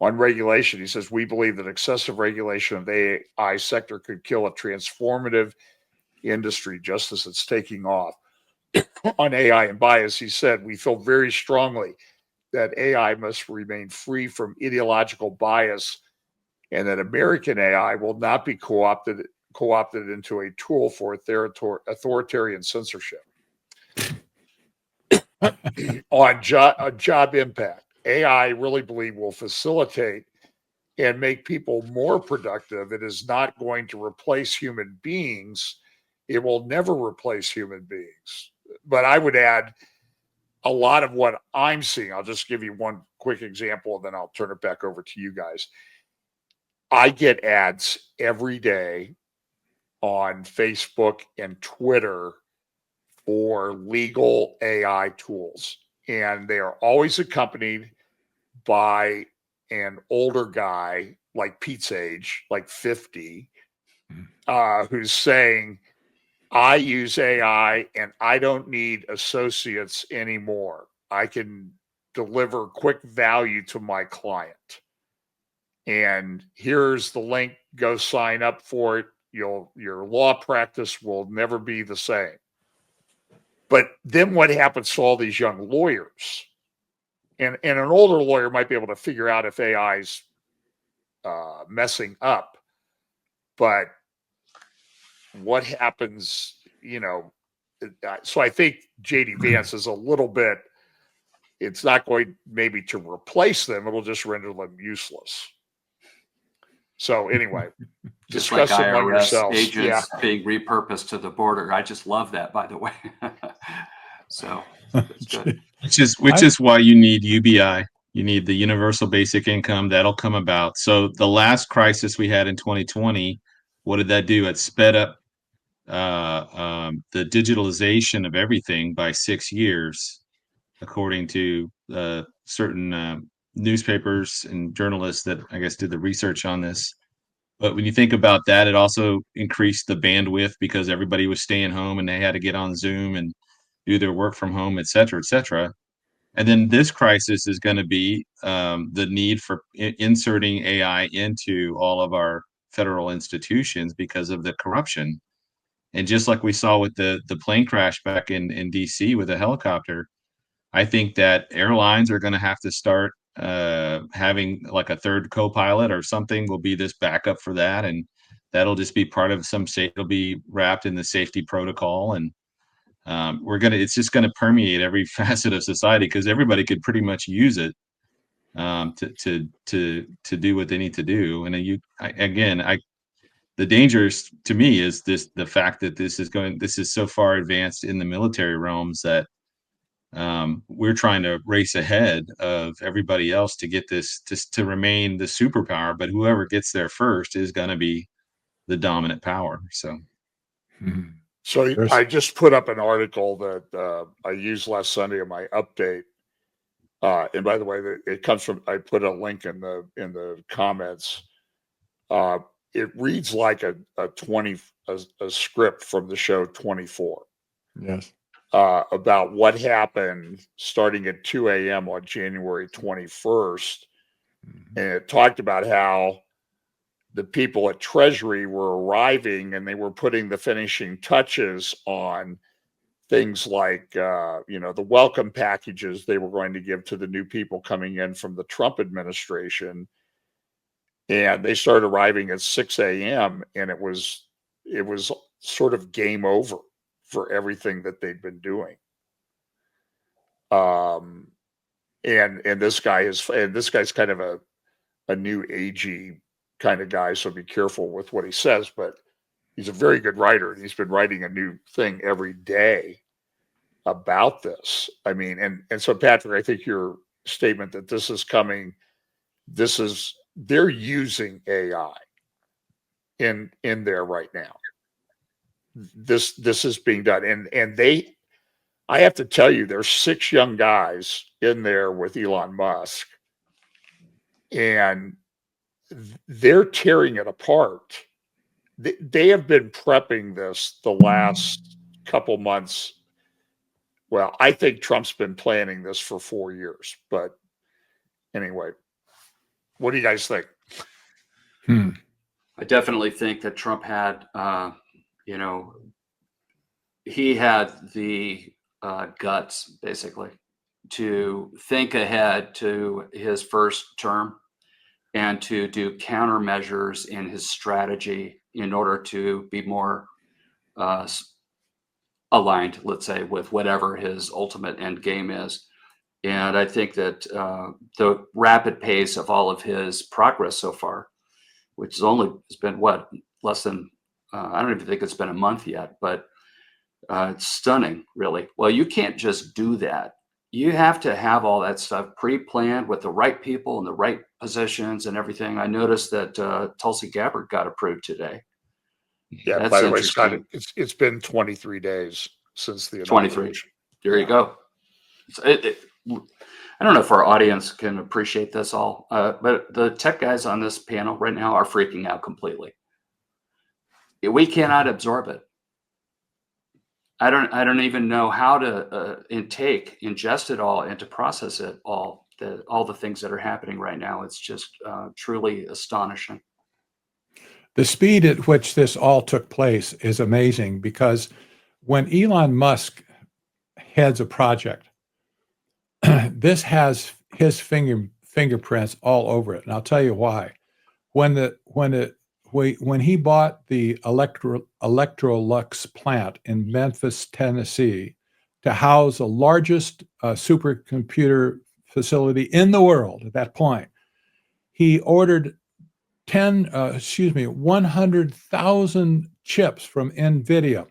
On regulation, he says, we believe that excessive regulation of the AI sector could kill a transformative industry just as it's taking off. On AI and bias, he said, we feel very strongly that AI must remain free from ideological bias, and that American AI will not be co-opted into a tool for authoritarian censorship. On job impact, AI really believe will facilitate and make people more productive. It is not going to replace human beings. It will never replace human beings. But I would add, a lot of what I'm seeing, I'll just give you one quick example and then I'll turn it back over to you guys. I get ads every day on Facebook and Twitter for legal AI tools. And they are always accompanied by an older guy, like Pete's age, like 50, who's saying, I use AI and I don't need associates anymore. I can deliver quick value to my client. And here's the link, go sign up for it. Your law practice will never be the same. But then what happens to all these young lawyers? And an older lawyer might be able to figure out if AI's messing up. But what happens, so I think JD Vance is a little bit, it's not going maybe to replace them, it'll just render them useless. So anyway, just like discuss among IRS yourselves. agents being repurposed to the border. I just love that, by the way. So it's good. Which is why you need UBI. You need the universal basic income. That'll come about. So the last crisis we had in 2020, what did that do? It sped up the digitalization of everything by 6 years, according to certain newspapers and journalists that I guess did the research on this. But when you think about that, it also increased the bandwidth because everybody was staying home and they had to get on Zoom and do their work from home, et cetera, et cetera. And then this crisis is going to be the need for inserting AI into all of our federal institutions because of the corruption. And just like we saw with the plane crash back in DC with a helicopter, I think that airlines are going to have to start having like a third co-pilot or something will be this backup for that. And that'll just be part of it'll be wrapped in the safety protocol. And it's just going to permeate every facet of society because everybody could pretty much use it to do what they need to do. And the danger to me is the fact that this is so far advanced in the military realms that we're trying to race ahead of everybody else to get this to remain the superpower. But whoever gets there first is going to be the dominant power. So. Mhm. So I just put up an article that I used last Sunday in my update. And by the way, it comes from, I put a link in the comments. It reads like a script from the show 24. Yes. About what happened starting at 2 a.m. on January 21st. Mhm. And it talked about how the people at Treasury were arriving and they were putting the finishing touches on things like, the welcome packages they were going to give to the new people coming in from the Trump administration. And they started arriving at 6 a.m. and it was sort of game over for everything that they'd been doing. And this guy's kind of a new agey kind of guy, so be careful with what he says, but he's a very good writer and he's been writing a new thing every day about this. I mean, and so Patrick, I think your statement that this is coming, they're using AI in there right now. This is being done. And I have to tell you, there's 6 young guys in there with Elon Musk and they're tearing it apart. They have been prepping this the last couple months. Well, I think Trump's been planning this for 4 years, but anyway, what do you guys think? I definitely think that Trump had, he had the guts basically to think ahead to his first term and to do countermeasures in his strategy in order to be more aligned, let's say, with whatever his ultimate end game is. And I think that the rapid pace of all of his progress so far, which has been less than, I don't even think it's been a month yet, but it's stunning, really. Well, you can't just do that you have to have all that stuff pre-planned with the right people in the right positions and everything. I noticed that Tulsi Gabbard got approved today. Yeah. That's By the way, Scott, interesting. it's been 23 days since the 23. inauguration. There you go. I don't know if our audience can appreciate this all, but the tech guys on this panel right now are freaking out completely. We cannot absorb it. I don't even know how to ingest it all and to process it all. All the things that are happening right now. It's just truly astonishing. The speed at which this all took place is amazing, because when Elon Musk heads a project, this has his fingerprints all over it, and I'll tell you why. When he bought the Electrolux plant in Memphis, Tennessee, to house the largest supercomputer facility in the world at that point, he ordered 100,000 chips from NVIDIA.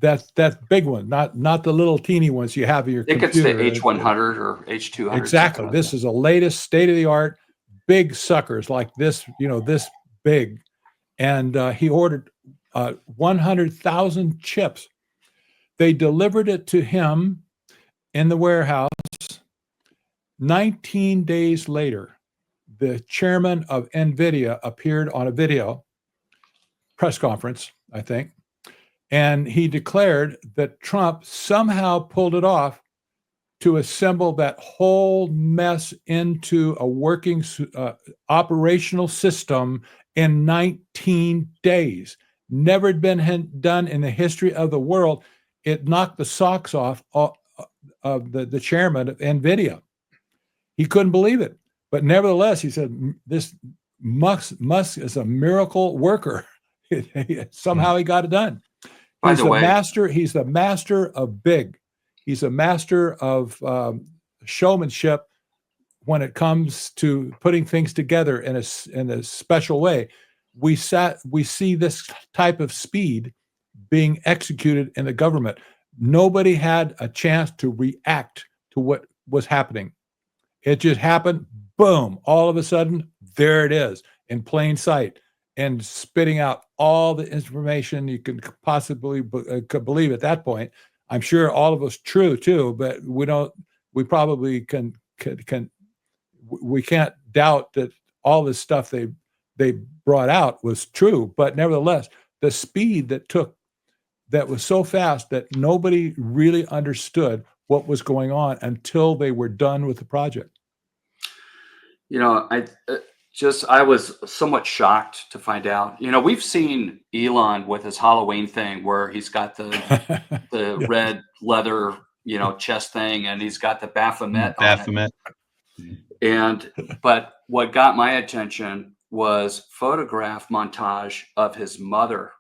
That big one, not the little teeny ones you have in your computer. I think it's the H100 or H200. Exactly. Like this is the latest state-of-the-art big suckers like this, this big. And he ordered 100,000 chips. They delivered it to him in the warehouse. 19 days later, the chairman of NVIDIA appeared on a video press conference, I think, and he declared that Trump somehow pulled it off to assemble that whole mess into a working operational system in 19 days. Never had been done in the history of the world. It knocked the socks off of the chairman of NVIDIA. He couldn't believe it. But nevertheless, he said, this Musk is a miracle worker. Somehow he got it done. He's the master of big. He's a master of showmanship when it comes to putting things together in a special way. We see this type of speed being executed in the government. Nobody had a chance to react to what was happening. It just happened. Boom. All of a sudden, there it is in plain sight, and spitting out all the information you can possibly could believe at that point. I'm sure all of us true too, but we probably we can't doubt that all this stuff they brought out was true. But nevertheless, the speed that was so fast that nobody really understood what was going on until they were done with the project. I was somewhat shocked to find out. We've seen Elon with his Halloween thing where he's got the red leather, chest thing, and he's got the Baphomet on it. But what got my attention was photograph montage of his mother,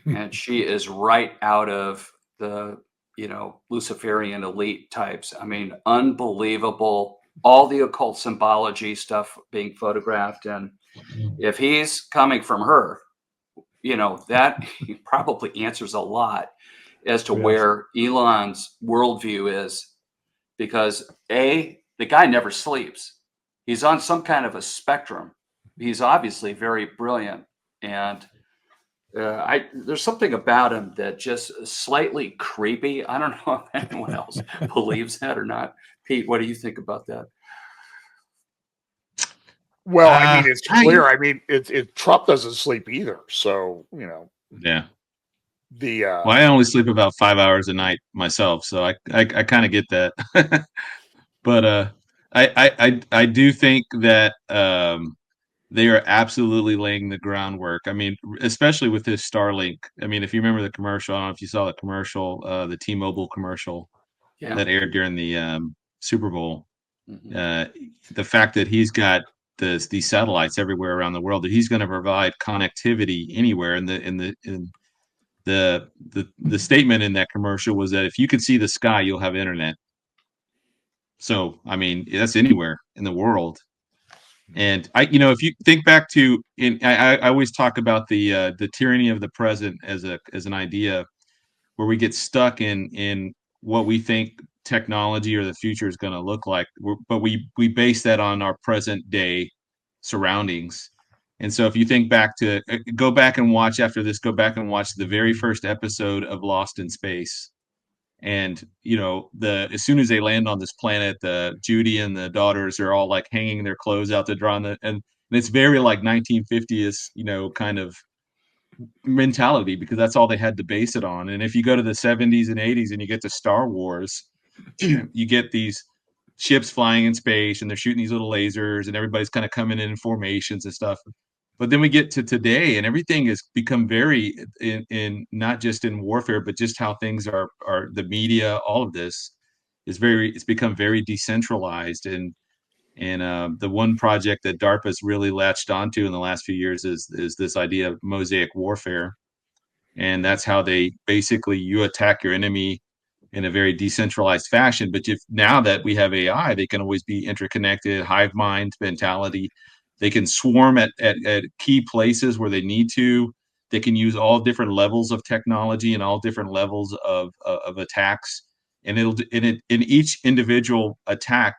and she is right out of the Luciferian elite types. I mean, unbelievable. All the occult symbology stuff being photographed. And if he's coming from her, that probably answers a lot as to where Elon's worldview is, because the guy never sleeps. He's on some kind of a spectrum. He's obviously very brilliant. And there's something about him that just slightly creepy. I don't know if anyone else believes that or not. Pete, what do you think about that? Well, I mean, it's clear. I mean, Trump doesn't sleep either. So, Yeah. Well, I only sleep about 5 hours a night myself, so I kind of get that. But I do think that they are absolutely laying the groundwork. I mean, especially with this Starlink. I mean, if you remember the commercial, I don't know if you saw the commercial, the T-Mobile commercial that aired during the Super Bowl. The fact that he's got these satellites everywhere around the world, that he's going to provide connectivity anywhere. And the statement in that commercial was that if you can see the sky, you'll have internet. So, I mean, that's anywhere in the world. And if you think back to, I always talk about the tyranny of the present as an idea, where we get stuck in what we think technology or the future is going to look like. But we base that on our present day surroundings. And so if you think back to go back and watch after this, go back and watch the very first episode of Lost in Space. And as soon as they land on this planet, the Judy and the daughters are all like hanging their clothes out to dry on and it's very like 1950s, kind of mentality, because that's all they had to base it on. And if you go to the 70s and 80s and you get to Star Wars, you get these ships flying in space and they're shooting these little lasers and everybody's kind of coming in formations and stuff. But then we get to today and everything has become very in not just in warfare, but just how things are the media, all of this it's become very decentralized. And the one project that DARPA's really latched onto in the last few years is this idea of mosaic warfare. And that's how they basically, you attack your enemy in a very decentralized fashion. But now that we have AI, they can always be interconnected, hive mind mentality. They can swarm at key places where they need to. They can use all different levels of technology and all different levels of attacks. And in each individual attack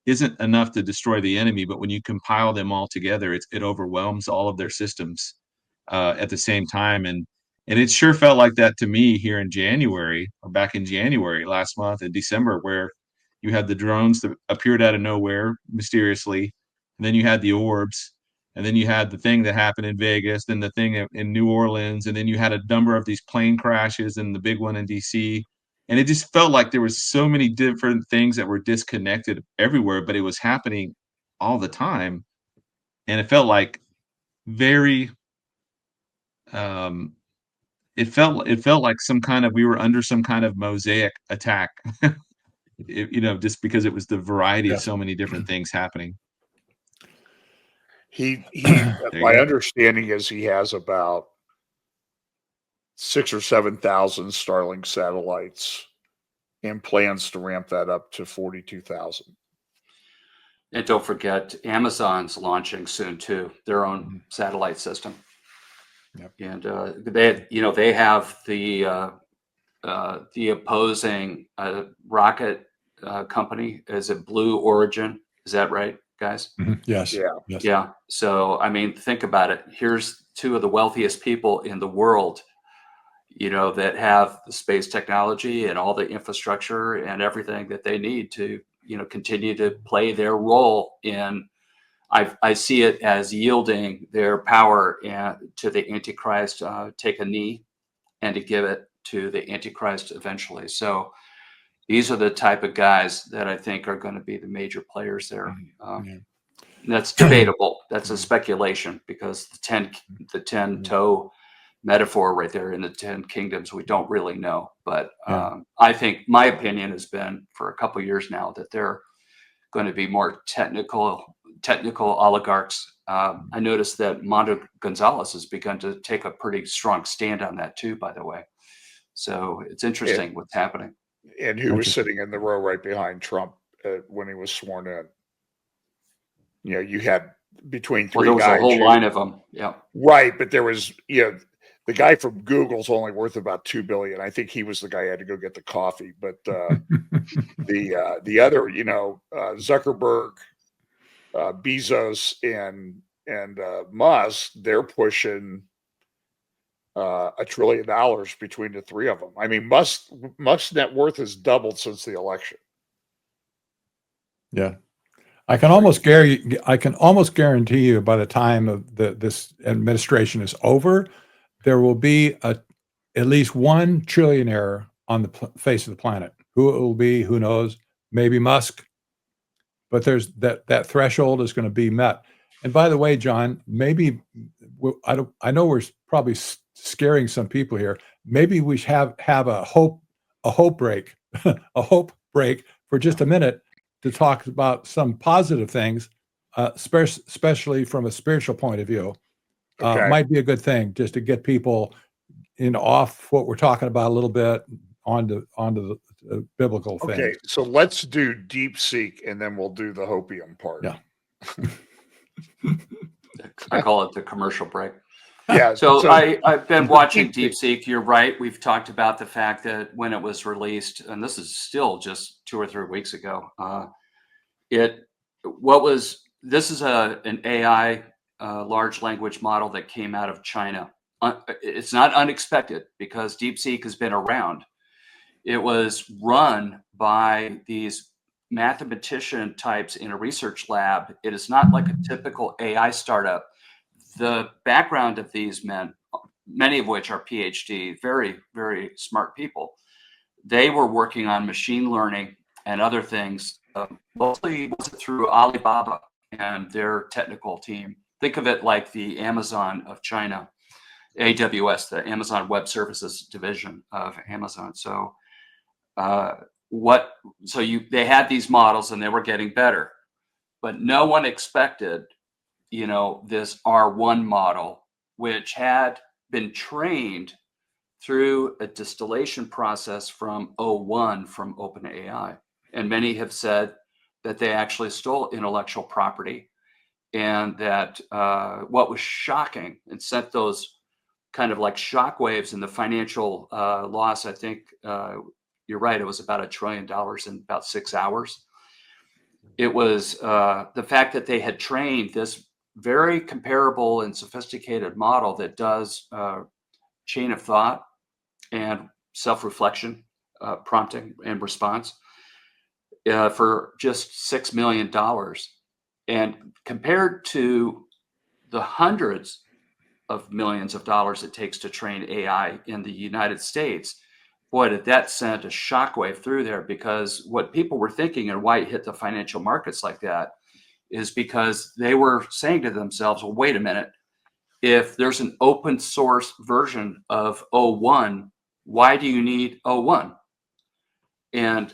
isn't enough to destroy the enemy, but when you compile them all together, it overwhelms all of their systems at the same time. And it sure felt like that to me here in January, or back in January last month in December, where you had the drones that appeared out of nowhere mysteriously, and then you had the orbs, and then you had the thing that happened in Vegas, then the thing in New Orleans, and then you had a number of these plane crashes and the big one in DC. And it just felt like there was so many different things that were disconnected everywhere, but it was happening all the time. And it felt like very, it felt like we were under some kind of mosaic attack, just because it was the variety of so many different things happening. My understanding is he has about 6,000 or 7,000 Starlink satellites and plans to ramp that up to 42,000. And don't forget, Amazon's launching soon too, their own satellite system. Yep. And they have the opposing rocket company. Is it Blue Origin? Is that right, guys? Mm-hmm. Yes. Yeah. Yes. Yeah. So I mean, think about it. Here's two of the wealthiest people in the world, that have the space technology and all the infrastructure and everything that they need to, continue to play their role in. I see it as yielding their power to the Antichrist, take a knee, and to give it to the Antichrist eventually. So these are the type of guys that I think are going to be the major players there. That's debatable. That's a speculation, because the 10 toe metaphor right there in the 10 kingdoms, we don't really know. But I think my opinion has been for a couple of years now that they're going to be more technical oligarchs. I noticed that Mondo Gonzalez has begun to take a pretty strong stand on that too, by the way. So it's interesting what's happening. And who was sitting in the row right behind Trump when he was sworn in? You had between three there was guys. A whole line of them. Yeah. Right. But there was, the guy from Google's only worth about $2 billion. I think he was the guy who had to go get the coffee. But the other, Zuckerberg, Bezos, and Musk, they're pushing $1 trillion between the three of them. I mean, Musk's net worth has doubled since the election. Yeah. I can almost guarantee you by the time of this administration is over, there will be at least one trillionaire on the face of the planet. Who it will be, who knows? Maybe Musk. But there's that threshold is going to be met. And by the way, John, maybe I know we're probably scaring some people here. Maybe we should have a hope break, a hope break for just a minute to talk about some positive things, especially from a spiritual point of view. Might be a good thing just to get people off what we're talking about a little bit onto the biblical things. Okay, so let's do Deepseek and then we'll do the hopium part. Yeah. I call it the commercial break. Yeah. So I've been watching Deepseek. Deepseek. You're right. We've talked about the fact that when it was released, and this is still just 2 or 3 weeks ago, this is an AI large language model that came out of China. It's not unexpected because DeepSeek has been around. It was run by these mathematician types in a research lab. It is not like a typical AI startup. The background of these men, many of which are PhD, very, very smart people, they were working on machine learning and other things, mostly through Alibaba and their technical team. Think of it like the Amazon of China, AWS, the Amazon Web Services division of Amazon. So they had these models and they were getting better, but no one expected, this R1 model, which had been trained through a distillation process from O1 from OpenAI. And many have said that they actually stole intellectual property, and that what was shocking and sent those kind of like shockwaves in the financial loss, I think you're right, it was about $1 trillion in about 6 hours. It was the fact that they had trained this very comparable and sophisticated model that does chain of thought and self-reflection, prompting and response for just $6 million. And compared to the hundreds of millions of dollars it takes to train AI in the United States, boy, did that send a shockwave through there, because what people were thinking and why it hit the financial markets like that is because they were saying to themselves, well, wait a minute, if there's an open source version of O1, why do you need O1? And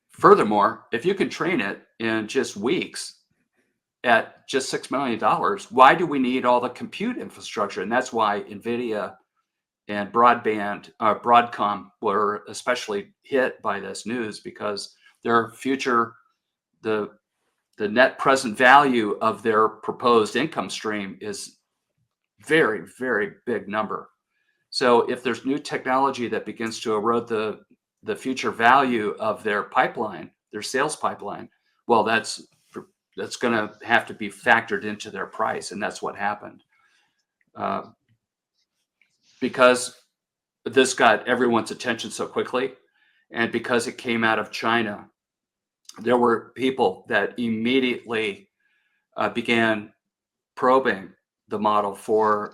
furthermore, if you can train it in just weeks at just $6 million, why do we need all the compute infrastructure? And that's why NVIDIA and Broadcom were especially hit by this news, because their future, the net present value of their proposed income stream is very, very big number. So if there's new technology that begins to erode the future value of their pipeline, their sales pipeline, well, that's going to have to be factored into their price, and that's what happened. Because this got everyone's attention so quickly, and because it came out of China, there were people that immediately began probing the model for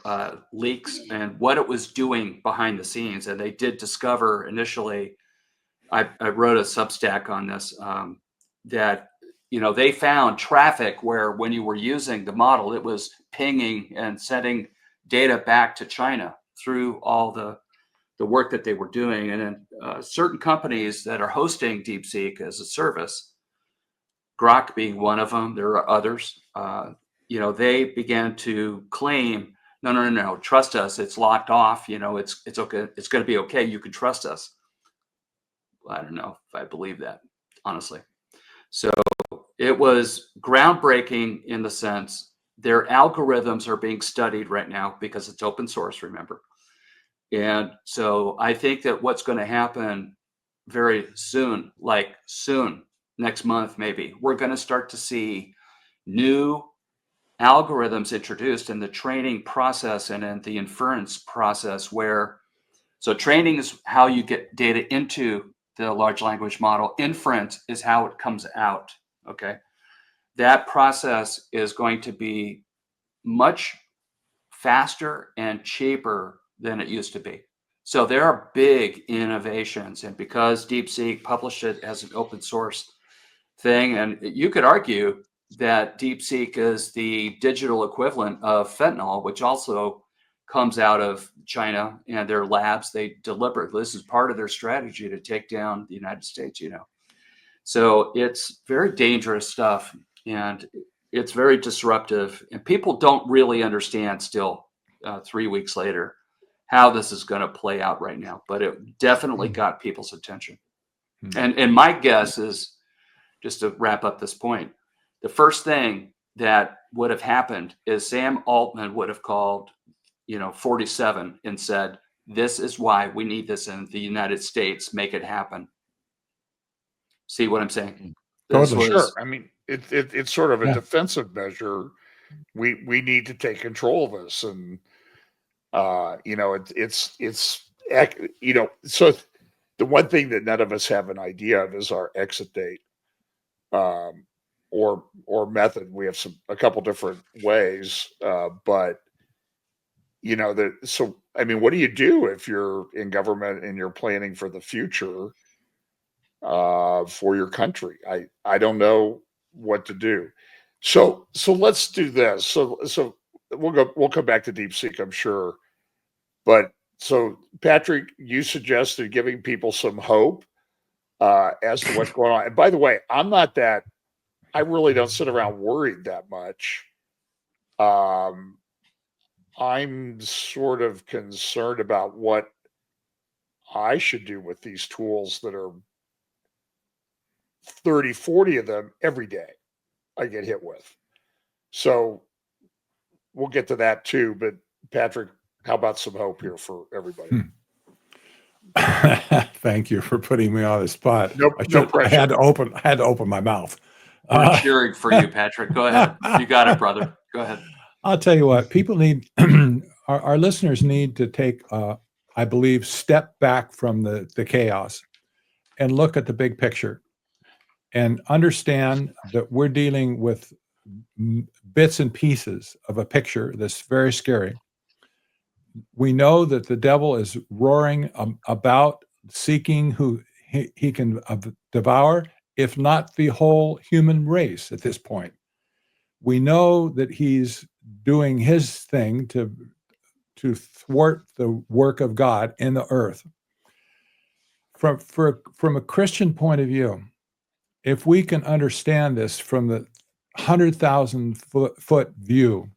leaks and what it was doing behind the scenes. And they did discover initially, I wrote a Substack on this, that they found traffic where when you were using the model, it was pinging and sending data back to China through all the work that they were doing. And then certain companies that are hosting DeepSeek as a service, Grok being one of them, there are others, they began to claim, no, trust us. It's locked off. It's okay. It's going to be okay. You can trust us. I don't know if I believe that, honestly. So it was groundbreaking in the sense their algorithms are being studied right now because it's open source, remember. And so I think that what's going to happen very soon, next month, maybe, we're going to start to see new algorithms introduced in the training process and in the inference process, so training is how you get data into the large language model. Inference is how it comes out. Okay. That process is going to be much faster and cheaper than it used to be. So there are big innovations, and because DeepSeek published it as an open source thing, and you could argue that DeepSeek is the digital equivalent of fentanyl, which also comes out of China and their labs. They deliberately, this is part of their strategy to take down the United States, So it's very dangerous stuff, and it's very disruptive, and people don't really understand still 3 weeks later how this is going to play out right now, but it definitely got people's attention. And my guess is, just to wrap up this point, the first thing that would have happened is Sam Altman would have called 47 and said, this is why we need this in the United States, make it happen. See what I'm saying? Totally. Sure. I mean, it's sort of a Yeah. defensive measure. We need to take control of this, and so the one thing that none of us have an idea of is our exit date, or method. We have a couple different ways, but so I mean, what do you do if you're in government and you're planning for the future for your country? I don't know what to do. So let's do this. So we'll come back to Deepseek, I'm sure. But so Patrick, you suggested giving people some hope as to what's going on. And by the way, I really don't sit around worried that much. I'm sort of concerned about what I should do with these tools that are 30, 40 of them every day I get hit with. So we'll get to that too. But Patrick, how about some hope here for everybody? Thank you for putting me on the spot. No pressure. I had to open my mouth. We're cheering for you, Patrick. Go ahead. You got it, brother. Go ahead. I'll tell you what, people need, our listeners need to take, I believe, step back from the chaos and look at the big picture and understand that we're dealing with bits and pieces of a picture that's very scary. We know that the devil is roaring about seeking who he can devour, if not the whole human race at this point. We know that he's doing his thing to thwart the work of God in the earth. From a Christian point of view, if we can understand this from the 100,000 foot view,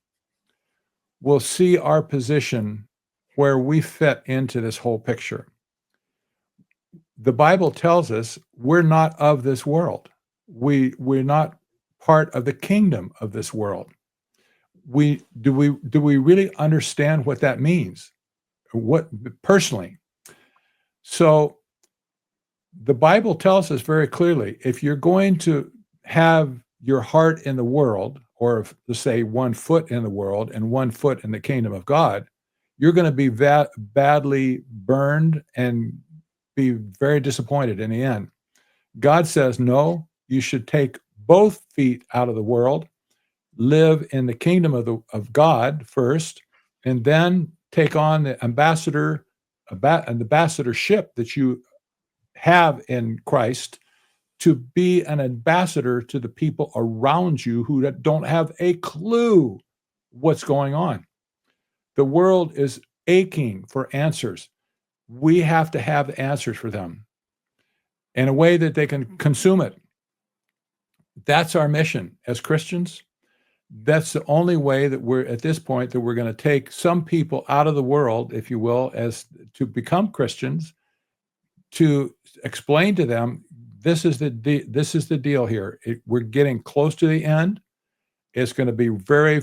we'll see our position where we fit into this whole picture. The Bible tells us we're not of this world. We're not part of the kingdom of this world. Do we really understand what that means? What personally? So the Bible tells us very clearly, if you're going to have your heart in the world, or let's say 1 foot in the world and 1 foot in the kingdom of God, you're going to be badly burned and be very disappointed in the end. God says, no, you should take both feet out of the world, live in the kingdom of God first, and then take on the ambassadorship that you have in Christ to be an ambassador to the people around you who don't have a clue what's going on. The world is aching for answers. We have to have answers for them in a way that they can consume it. That's our mission as Christians. That's the only way that we're at this point that we're going to take some people out of the world, if you will, as to become Christians, to explain to them, this is the deal here. We're getting close to the end. It's going to be very,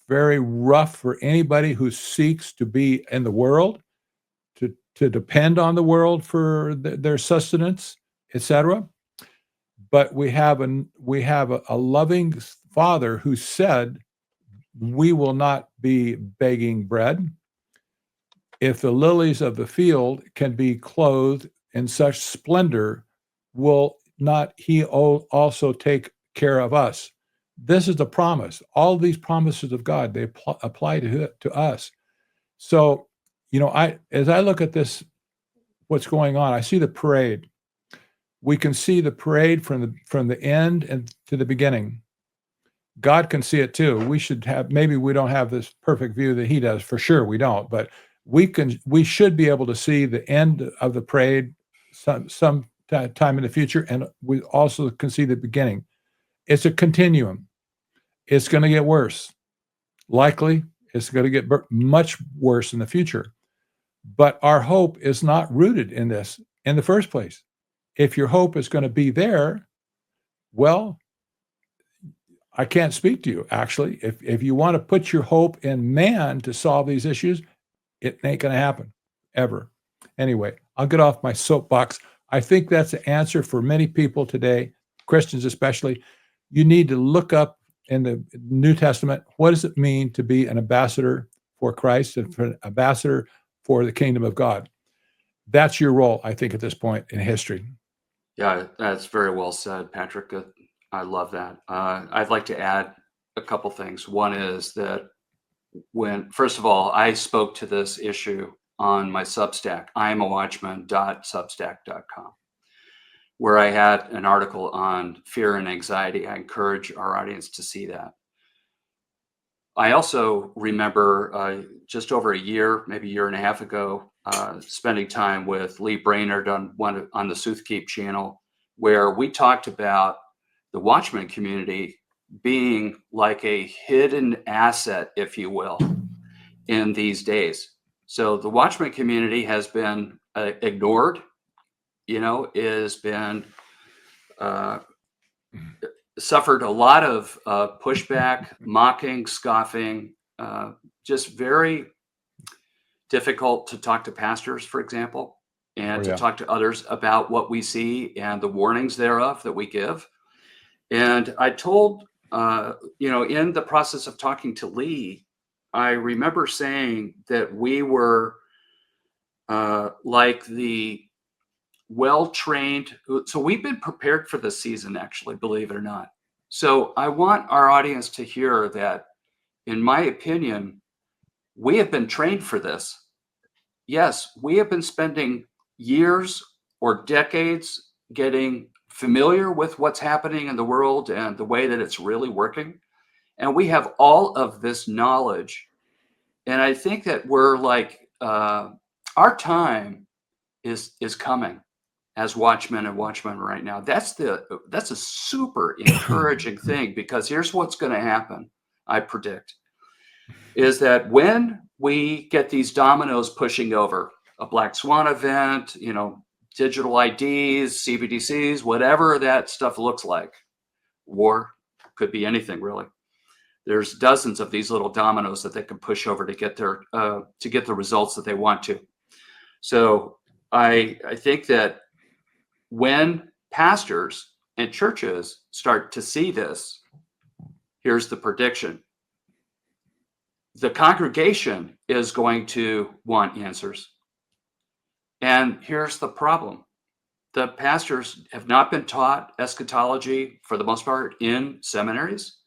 very rough for anybody who seeks to be in the world, to depend on the world for their sustenance, etc. But we have a loving Father who said, we will not be begging bread. If the lilies of the field can be clothed in such splendor, will not he also take care of us? This is the promise. All these promises of God, they apply to us. So, as I look at this, what's going on, I see the parade. We can see the parade from the end and to the beginning. God can see it too. Maybe we don't have this perfect view that he does. For sure we don't, but we should be able to see the end of the parade some time in the future, and we also can see the beginning. It's a continuum. It's going to get worse. Likely, it's going to get much worse in the future. But our hope is not rooted in this in the first place. If your hope is going to be there, well, I can't speak to you, actually. If you want to put your hope in man to solve these issues, it ain't going to happen, ever. Anyway, I'll get off my soapbox. I think that's the answer for many people today, Christians especially. You need to look up in the New Testament, what does it mean to be an ambassador for Christ and for an ambassador for the kingdom of God? That's your role, I think, at this point in history. Yeah, that's very well said, Patrick. I love that. I'd like to add a couple things. One is that first of all, I spoke to this issue on my Substack, iamawatchman.substack.com, where I had an article on fear and anxiety. I encourage our audience to see that. I also remember just over a year, maybe a year and a half ago, spending time with Lee Brainerd on the Soothkeep channel, where we talked about the Watchman community being like a hidden asset, if you will, in these days. So the Watchman community has been ignored, has been suffered a lot of pushback, mocking, scoffing, just very difficult to talk to pastors, for example, and to talk to others about what we see and the warnings thereof that we give. And I told, in the process of talking to Lee, I remember saying that we were like the well-trained. So we've been prepared for this season, actually, believe it or not. So I want our audience to hear that, in my opinion, we have been trained for this. Yes, we have been spending years or decades getting familiar with what's happening in the world and the way that it's really working. And we have all of this knowledge. And I think that we're like, our time is coming as watchmen and watchmen right now. That's a super encouraging thing, because here's what's going to happen, I predict, is that when we get these dominoes pushing over, a black swan event, digital IDs, CBDCs, whatever that stuff looks like, war, could be anything really. There's dozens of these little dominoes that they can push over to get the results that they want to. So I think that when pastors and churches start to see this, here's the prediction. The congregation is going to want answers. And here's the problem. The pastors have not been taught eschatology, for the most part, in seminaries.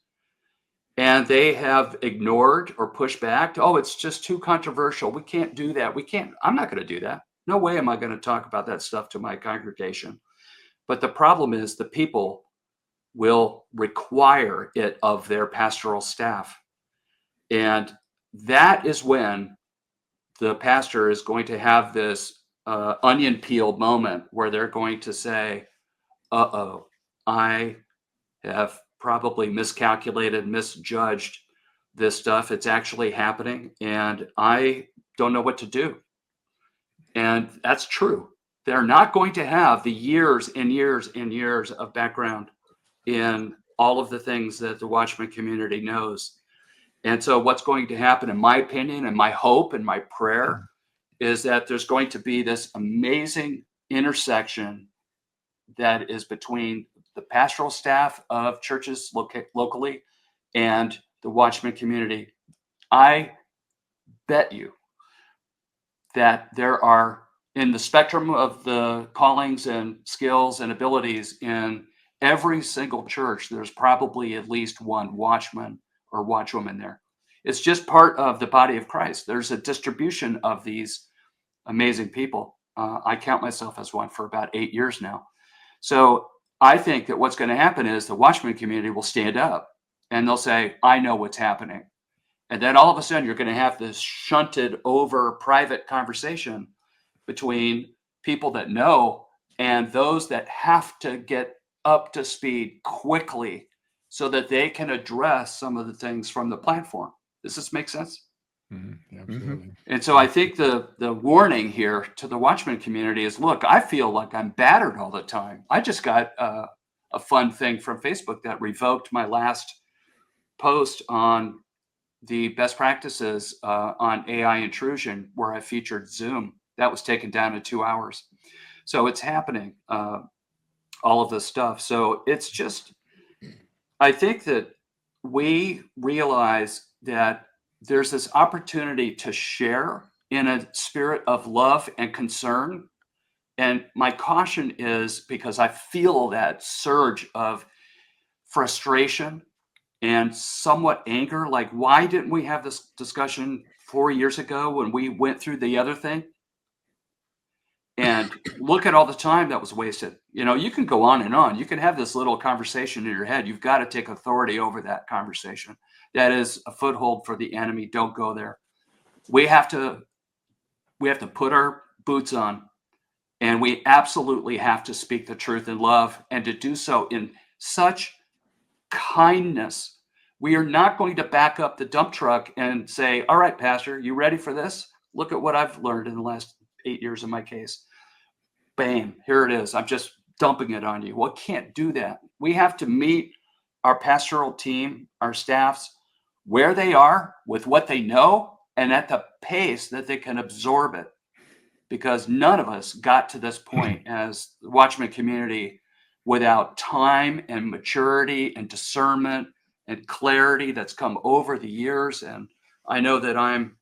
And they have ignored or pushed back. Oh, it's just too controversial. We can't do that. I'm not going to do that. No way am I going to talk about that stuff to my congregation. But the problem is the people will require it of their pastoral staff. And that is when the pastor is going to have this onion peel moment where they're going to say, uh-oh, I have probably miscalculated, misjudged this stuff. It's actually happening, and I don't know what to do. And that's true. They're not going to have the years and years and years of background in all of the things that the Watchman community knows. And so what's going to happen, in my opinion, and my hope and my prayer, is that there's going to be this amazing intersection that is between the pastoral staff of churches locally and the Watchman community. I bet you that there are, in the spectrum of the callings and skills and abilities in every single church, there's probably at least one watchman or watchwoman there. It's just part of the body of Christ. There's a distribution of these amazing people. I count myself as one for about 8 years now. So I think that what's going to happen is the Watchman community will stand up and they'll say, I know what's happening. And then all of a sudden you're going to have this shunted over private conversation between people that know and those that have to get up to speed quickly so that they can address some of the things from the platform. Does this make sense? Mm-hmm. Absolutely. And so I think the warning here to the Watchman community is, look, I feel like I'm battered all the time. I just got a fun thing from Facebook that revoked my last post on the best practices on AI intrusion where I featured Zoom. That was taken down in 2 hours. So it's happening, all of this stuff. So it's just, I think that we realize that there's this opportunity to share in a spirit of love and concern. And my caution is because I feel that surge of frustration and somewhat anger. Like, why didn't we have this discussion 4 years ago when we went through the other thing? And look at all the time that was wasted. You know, you can go on and on. You can have this little conversation in your head. You've got to take authority over that conversation. That is a foothold for the enemy. Don't go there. We have to put our boots on, and we absolutely have to speak the truth in love, and to do so in such kindness. We are not going to back up the dump truck and say, all right, Pastor, you ready for this? Look at what I've learned in the last 8 years of my case. Bam, here it is. I'm just dumping it on you. Well, can't do that. We have to meet our pastoral team, our staffs, where they are with what they know and at the pace that they can absorb it. Because none of us got to this point as the Watchman community without time and maturity and discernment and clarity that's come over the years. And I know that I'm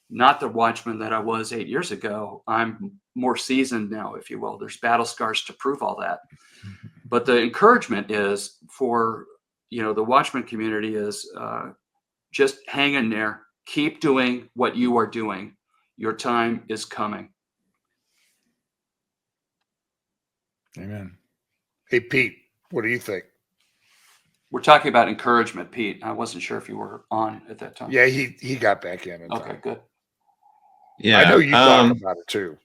not the Watchman that I was 8 years ago. I'm more seasoned now, if you will. There's battle scars to prove all that. But the encouragement is for, the Watchman community is just hang in there. Keep doing what you are doing. Your time is coming. Amen. Hey, Pete, what do you think? We're talking about encouragement, Pete. I wasn't sure if you were on at that time. Yeah, he got back in. Okay, good. Yeah, I know you talk about it too.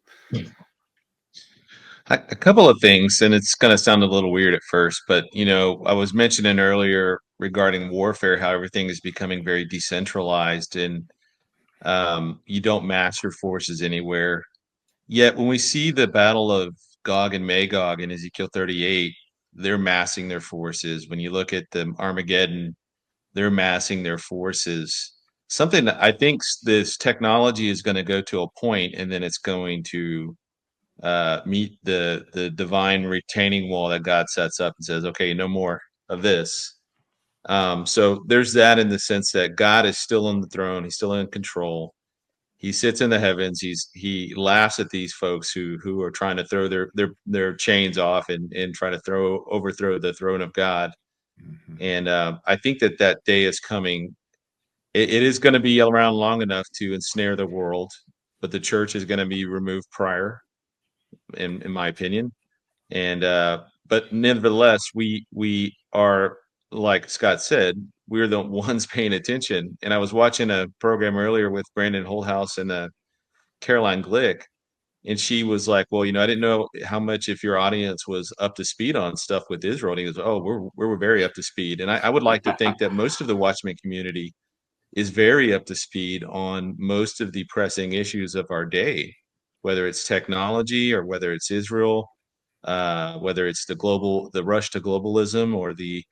A couple of things, and it's going to sound a little weird at first, but I was mentioning earlier regarding warfare how everything is becoming very decentralized, and you don't mass your forces anywhere. Yet when we see the battle of Gog and Magog in Ezekiel 38, they're massing their forces. When you look at the Armageddon, they're massing their forces. Something that I think this technology is going to go to a point, and then it's going to meet the divine retaining wall that God sets up and says, okay, no more of this. So there's that in the sense that God is still on the throne. He's still in control. He sits in the heavens. He laughs at these folks who are trying to throw their chains off and try to overthrow the throne of God. And I think that day is coming. It is going to be around long enough to ensnare the world, but the church is going to be removed prior, in my opinion. And but nevertheless, we are, like Scott said, we're the ones paying attention. And I was watching a program earlier with Brandon Holthouse and Caroline Glick, and she was like, well, I didn't know how much if your audience was up to speed on stuff with Israel. And he goes, oh, we're very up to speed. And I would like to think that most of the Watchman community is very up to speed on most of the pressing issues of our day, whether it's technology or whether it's Israel, whether it's the rush to globalism or the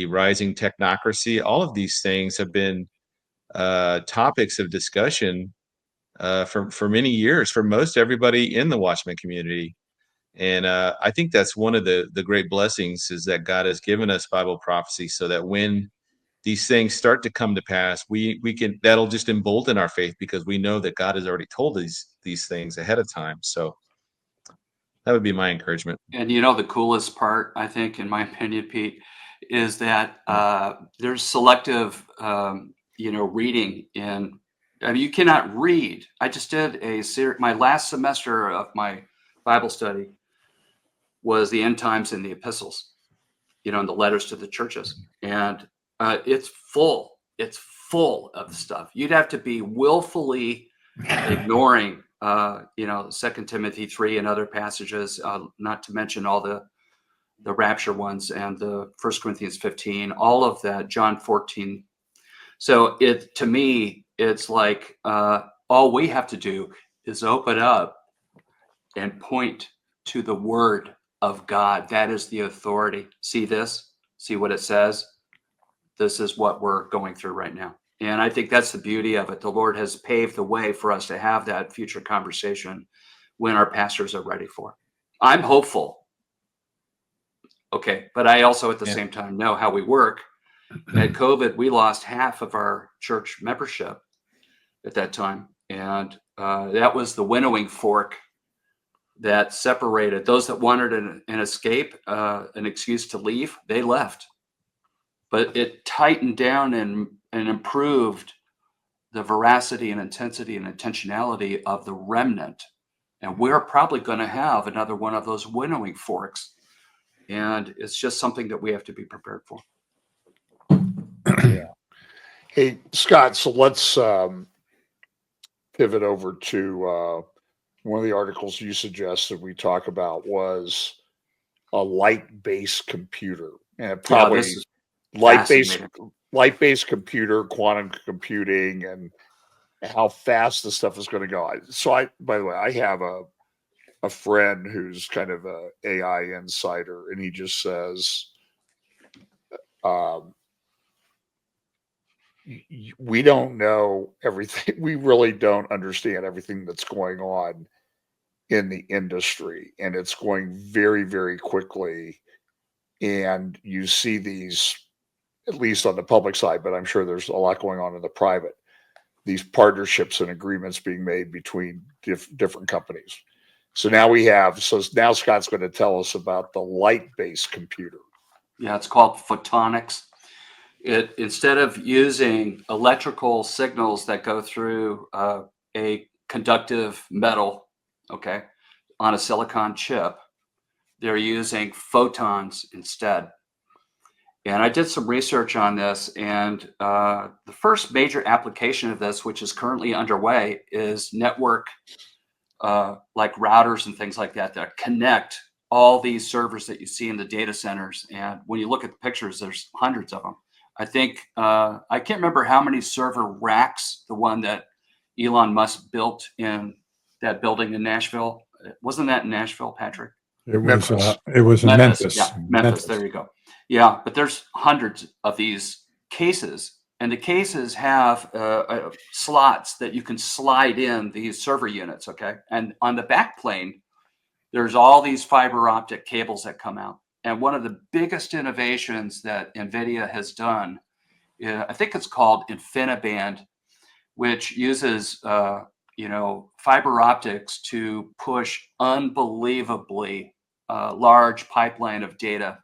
rising technocracy. All of these things have been topics of discussion for many years for most everybody in the Watchman community. And I think that's one of the great blessings is that God has given us Bible prophecy so that when these things start to come to pass, that'll just embolden our faith because we know that God has already told these things ahead of time. So that would be my encouragement. And the coolest part, I think, in my opinion, Pete, is that there's selective, reading in. I mean, you cannot read. I just did my last semester of my Bible study was the end times in the epistles, and the letters to the churches. And it's full. It's full of stuff. You'd have to be willfully ignoring, 2 Timothy 3 and other passages, not to mention all the rapture ones and the 1 Corinthians 15, all of that, John 14. So to me, it's like all we have to do is open up and point to the word of God. That is the authority. See this? See what it says? this is what we're going through right now. And I think that's the beauty of it. The Lord has paved the way for us to have that future conversation when our pastors are ready for it. I'm hopeful. Okay. But I also at the same time know how we work. At COVID, we lost half of our church membership at that time. And that was the winnowing fork that separated those that wanted an escape, an excuse to leave. They left. But it tightened down and improved the veracity and intensity and intentionality of the remnant. And we're probably going to have another one of those winnowing forks. And it's just something that we have to be prepared for. Yeah. Hey, Scott, so let's pivot over to one of the articles you suggested we talk about was a light-based computer. And probably this is light-based computer, quantum computing, and how fast this stuff is going to go. So by the way, I have a friend who's kind of a AI insider, and he just says, we don't know everything. We really don't understand everything that's going on in the industry, and it's going very, very quickly. And you see these, at least on the public side, but I'm sure there's a lot going on in the private, these partnerships and agreements being made between different companies. So now now Scott's going to tell us about the light-based computer. Yeah, it's called photonics. Instead of using electrical signals that go through a conductive metal, okay, on a silicon chip, they're using photons instead. And I did some research on this, and the first major application of this, which is currently underway, is network, like routers and things like that connect all these servers that you see in the data centers. And when you look at the pictures, there's hundreds of them. I think, I can't remember how many server racks, the one that Elon Musk built in that building in Nashville. Wasn't that in Nashville, Patrick? It was in Memphis. Yeah, Memphis. There you go. Yeah, but there's hundreds of these cases, and the cases have slots that you can slide in these server units, okay? And on the back plane, there's all these fiber optic cables that come out. And one of the biggest innovations that NVIDIA has done, I think it's called InfiniBand, which uses fiber optics to push unbelievably large pipeline of data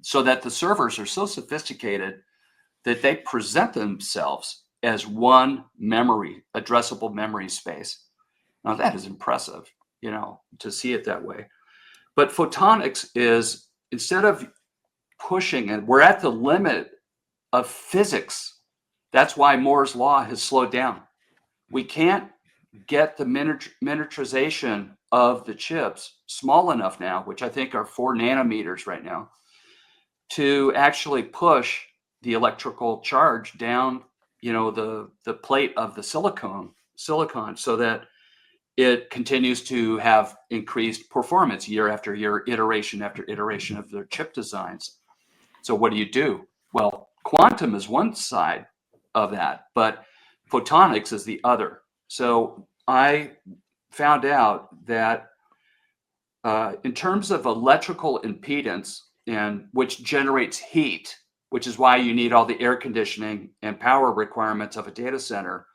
so that the servers are so sophisticated that they present themselves as one memory, addressable memory space. Now that is impressive, to see it that way. But photonics is, instead of pushing, and we're at the limit of physics. That's why Moore's law has slowed down. We can't get the miniaturization of the chips small enough now, which I think are 4 nanometers right now, to actually push the electrical charge down, the plate of the silicon, so that it continues to have increased performance year after year, iteration after iteration of their chip designs. So what do? Well, quantum is one side of that, but photonics is the other. So I found out that in terms of electrical impedance, and which generates heat, which is why you need all the air conditioning and power requirements of a data center,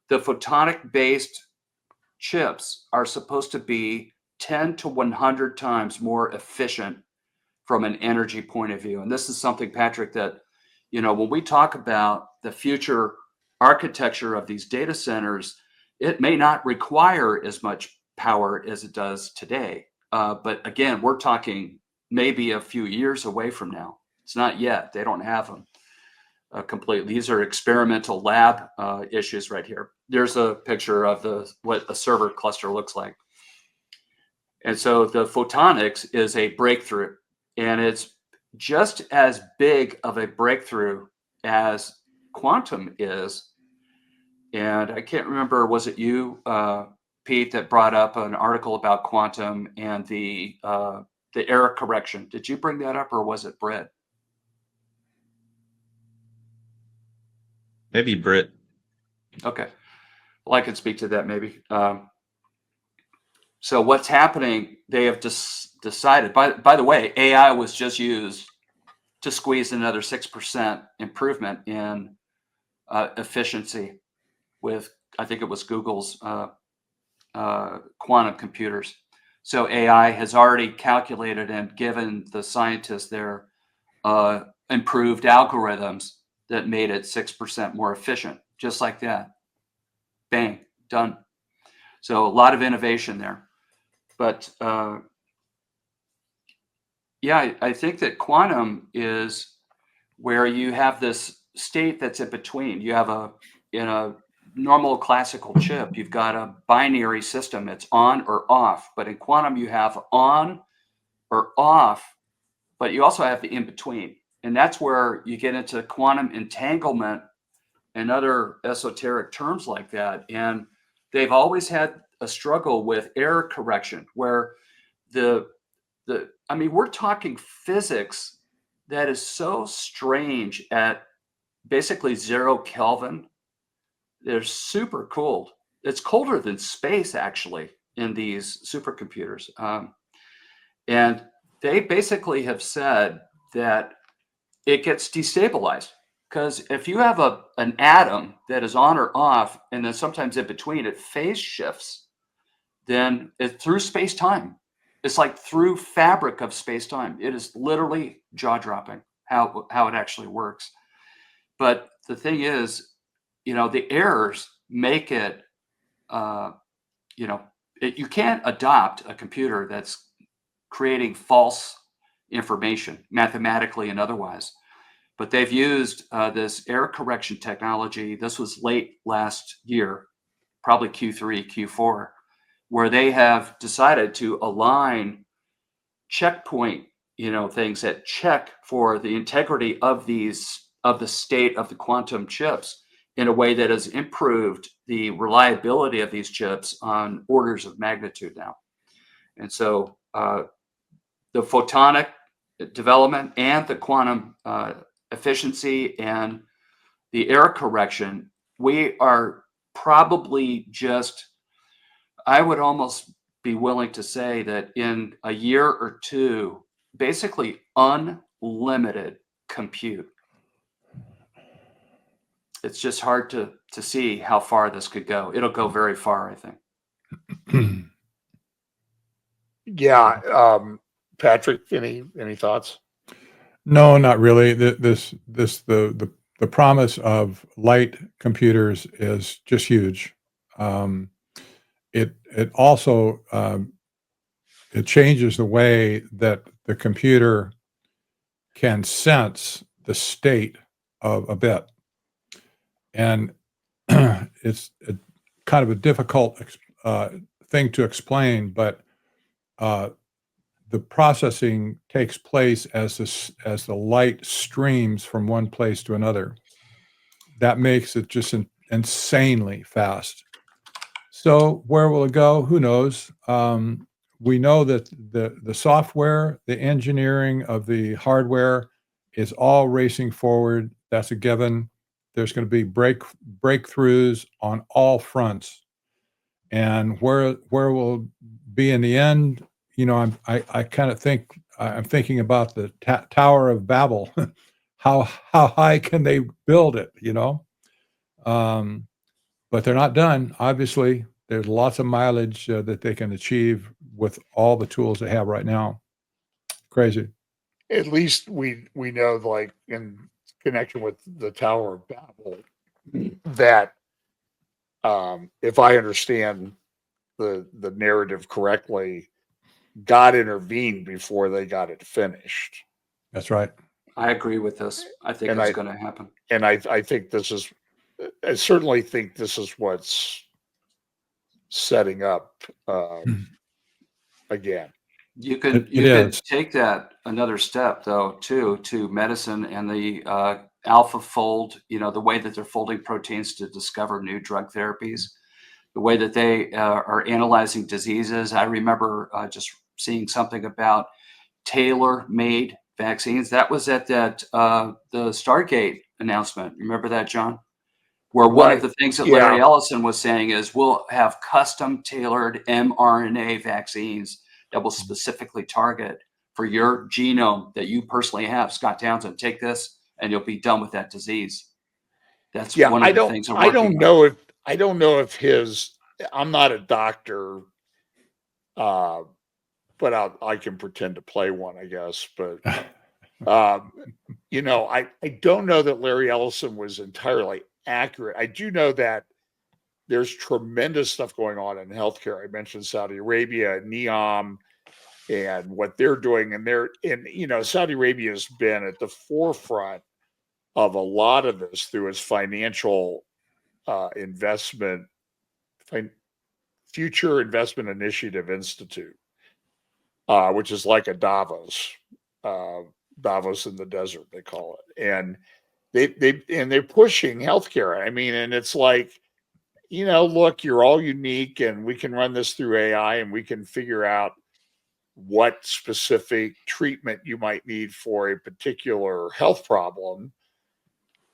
the photonic-based chips are supposed to be 10 to 100 times more efficient from an energy point of view. And this is something, Patrick, that, when we talk about the future architecture of these data centers, it may not require as much power as it does today. But again, we're talking maybe a few years away from now. It's not yet. They don't have them completely. These are experimental lab issues right here. There's a picture of what a server cluster looks like. And so the photonics is a breakthrough, and it's just as big of a breakthrough as quantum is. And I can't remember, was it you, Pete, that brought up an article about quantum and the error correction? Did you bring that up, or was it Britt? Maybe Britt. Okay. Well, I could speak to that maybe. So what's happening, they have decided, by the way, AI was just used to squeeze another 6% improvement in efficiency with, I think it was Google's quantum computers. So AI has already calculated and given the scientists their improved algorithms that made it 6% more efficient, just like that. Bang, done. So a lot of innovation there. But yeah, I think that quantum is where you have this state that's in between. You have in a normal classical chip, you've got a binary system. It's on or off. But in quantum, you have on or off, but you also have the in between. And that's where you get into quantum entanglement and other esoteric terms like that. And they've always had a struggle with error correction, where I mean, we're talking physics that is so strange at basically 0 Kelvin. They're super cold. It's colder than space, actually, in these supercomputers. And they basically have said that it gets destabilized, because if you have an atom that is on or off, and then sometimes in between, it phase shifts, then it's through space-time. It's like through fabric of space-time. It is literally jaw-dropping how it actually works. But the thing is, the errors make it, you can't adopt a computer that's creating false information, mathematically and otherwise. But they've used this error correction technology. This was late last year, probably Q3, Q4, where they have decided to align checkpoint, things that check for the integrity of the state of the quantum chips in a way that has improved the reliability of these chips on orders of magnitude now. And so the photonic development and the quantum efficiency and the error correction, we are probably just, I would almost be willing to say that in a year or two, basically unlimited compute. It's just hard to see how far this could go. It'll go very far, I think. Yeah. Patrick, any thoughts? No, not really. The promise of light computers is just huge. It also it changes the way that the computer can sense the state of a bit, and it's kind of a difficult thing to explain, but the processing takes place as the light streams from one place to another. That makes it just insanely fast. So where will it go? Who knows? We know that the software, the engineering of the hardware is all racing forward. That's a given. There's going to be breakthroughs on all fronts. And where will be in the end? I kind of think I'm thinking about the Tower of Babel. How high can they build it? But they're not done. Obviously, there's lots of mileage that they can achieve with all the tools they have right now. Crazy. At least we know, like in connection with the Tower of Babel, that if I understand the narrative correctly, God intervened before they got it finished. That's right. I agree with this. I think it's going to happen. And I think I certainly think this is what's setting up again. You could take that another step, though, too, to medicine and the AlphaFold, the way that they're folding proteins to discover new drug therapies, the way that they are analyzing diseases. I remember just seeing something about tailor-made vaccines. That was at the Stargate announcement. Remember that, John? where one of Right. the things that Yeah. Larry Ellison was saying is we'll have custom tailored mRNA vaccines that will specifically target for your genome that you personally have. Scott Townsend, take this and you'll be done with that disease. That's Yeah, one of the things they're I working don't on. know if I don't know if his I'm not a doctor, but I can pretend to play one, I guess. But you know, I don't know that Larry Ellison was entirely accurate. I do know that there's tremendous stuff going on in healthcare. I mentioned Saudi Arabia, NEOM, and what they're doing, and you know, Saudi Arabia has been at the forefront of a lot of this through its financial investment, Future Investment Initiative Institute, which is like a Davos in the desert, they call it, and they're pushing healthcare. I mean, and it's like, you know, look, you're all unique, and we can run this through AI, and we can figure out what specific treatment you might need for a particular health problem.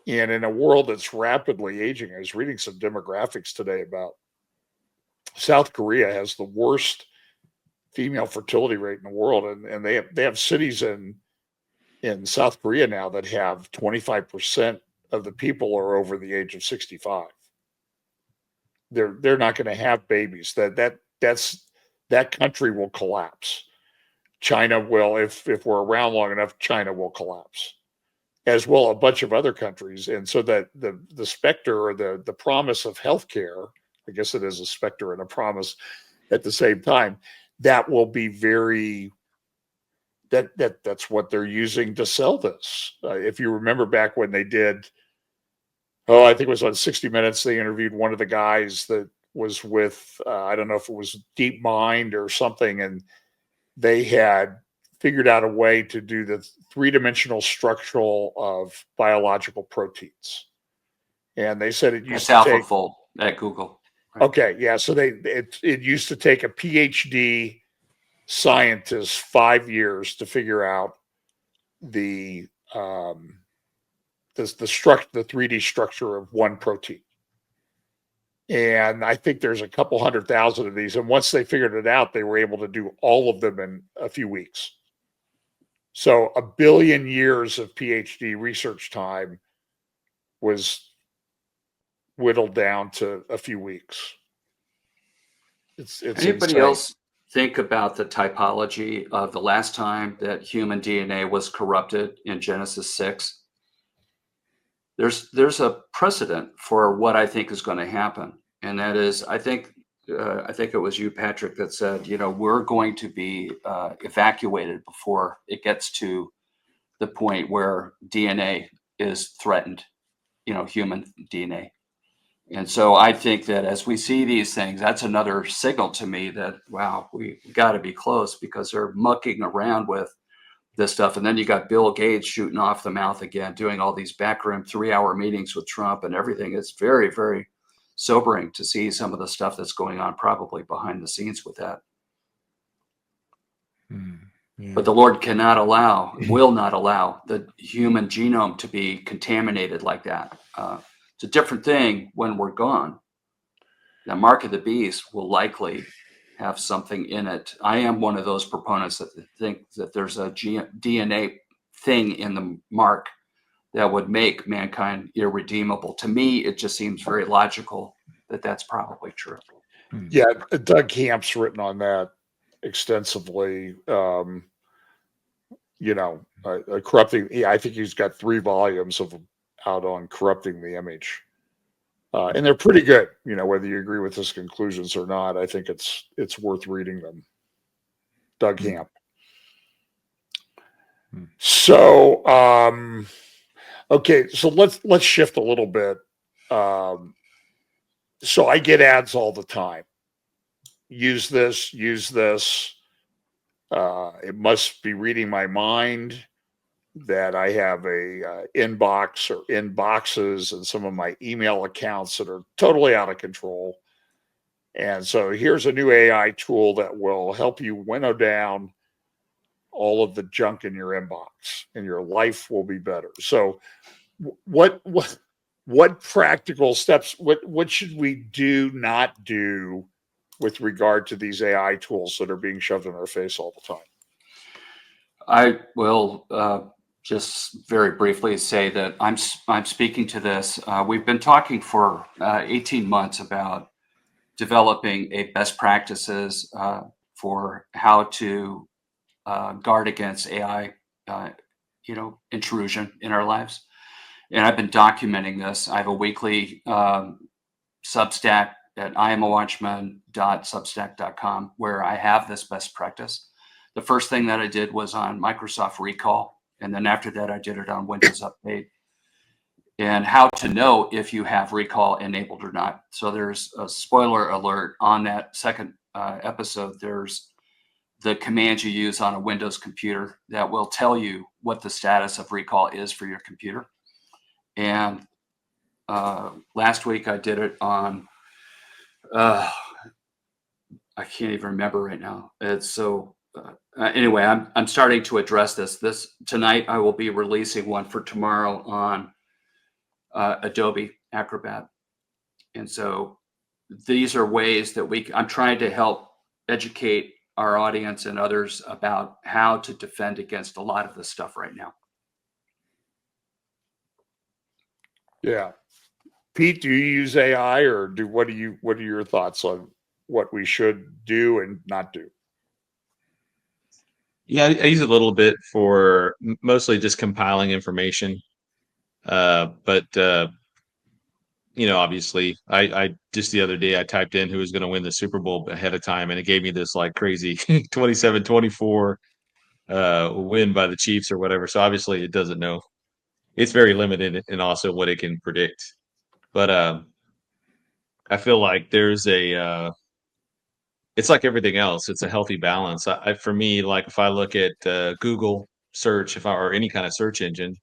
And in a world that's rapidly aging, I was reading some demographics today about South Korea has the worst female fertility rate in the world, and they have cities in South Korea now that have 25% of the people are over the age of 65. They're not going to have babies. That country will collapse. China will, if we're around long enough, China will collapse, as will a bunch of other countries. And so that the specter or the promise of healthcare, I guess it is a specter and a promise at the same time, that will be very that's what they're using to sell this. If you remember back when they did, I think it was on 60 Minutes, they interviewed one of the guys that was with, I don't know if it was DeepMind or something, and they had figured out a way to do the three-dimensional structural of biological proteins. And they said it used That's to take AlphaFold at Google. Right? Okay, yeah. So it used to take a PhD scientist 5 years to figure out the 3D structure of one protein. And I think there's a couple 100,000 of these. And once they figured it out, they were able to do all of them in a few weeks. So 1 billion years of PhD research time was whittled down to a few weeks. It's Anybody insane. else think about the typology of the last time that human DNA was corrupted in Genesis 6? There's a precedent for what I think is going to happen, and that is, I think it was you, Patrick, that said, you know, we're going to be evacuated before it gets to the point where DNA is threatened, you know, human DNA. And so I think that as we see these things, that's another signal to me that, wow, we got to be close, because they're mucking around with this stuff. And then you got Bill Gates shooting off the mouth again, doing all these backroom 3-hour meetings with Trump and everything. It's very, very sobering to see some of the stuff that's going on probably behind the scenes with that. Yeah. But the Lord cannot allow, will not allow the human genome to be contaminated like that. It's a different thing when we're gone. The mark of the beast will likely have something in it. I am one of those proponents that think that there's a DNA thing in the mark that would make mankind irredeemable. To me, it just seems very logical that that's probably true. Yeah, Doug Camp's written on that extensively. You know, corrupting. Yeah, I think he's got 3 volumes out on corrupting the image, and they're pretty good. You know, whether you agree with his conclusions or not, I think it's worth reading them. Doug Camp. So, okay, so let's shift a little bit. So I get ads all the time. Use this. It must be reading my mind that I have a inbox or inboxes and some of my email accounts that are totally out of control. And so here's a new AI tool that will help you winnow down all of the junk in your inbox, and your life will be better. So what what practical steps, what should we do, not do with regard to these AI tools that are being shoved in our face all the time? I will just very briefly say that I'm speaking to this. We've been talking for 18 months about developing a best practices for how to guard against AI, intrusion in our lives. And I've been documenting this. I have a weekly Substack at iamawatchman.substack.com where I have this best practice. The first thing that I did was on Microsoft Recall. And then after that, I did it on Windows Update and how to know if you have Recall enabled or not. So there's a spoiler alert on that second episode. There's the command you use on a Windows computer that will tell you what the status of Recall is for your computer. And last week I did it on, I can't even remember right now. It's so, anyway, I'm starting to address this. Tonight I will be releasing one for tomorrow on Adobe Acrobat. And so these are ways that I'm trying to help educate our audience and others about how to defend against a lot of this stuff right now. Yeah. Pete, do you use AI, or what are your thoughts on what we should do and not do? Yeah, I use it a little bit for mostly just compiling information. But obviously, I just the other day I typed in who was going to win the Super Bowl ahead of time, and it gave me this like crazy 27-24 win by the Chiefs or whatever. So obviously, it doesn't know. It's very limited in also what it can predict. But I feel like there's it's like everything else. It's a healthy balance. For me, like if I look at Google search, or any kind of search engine,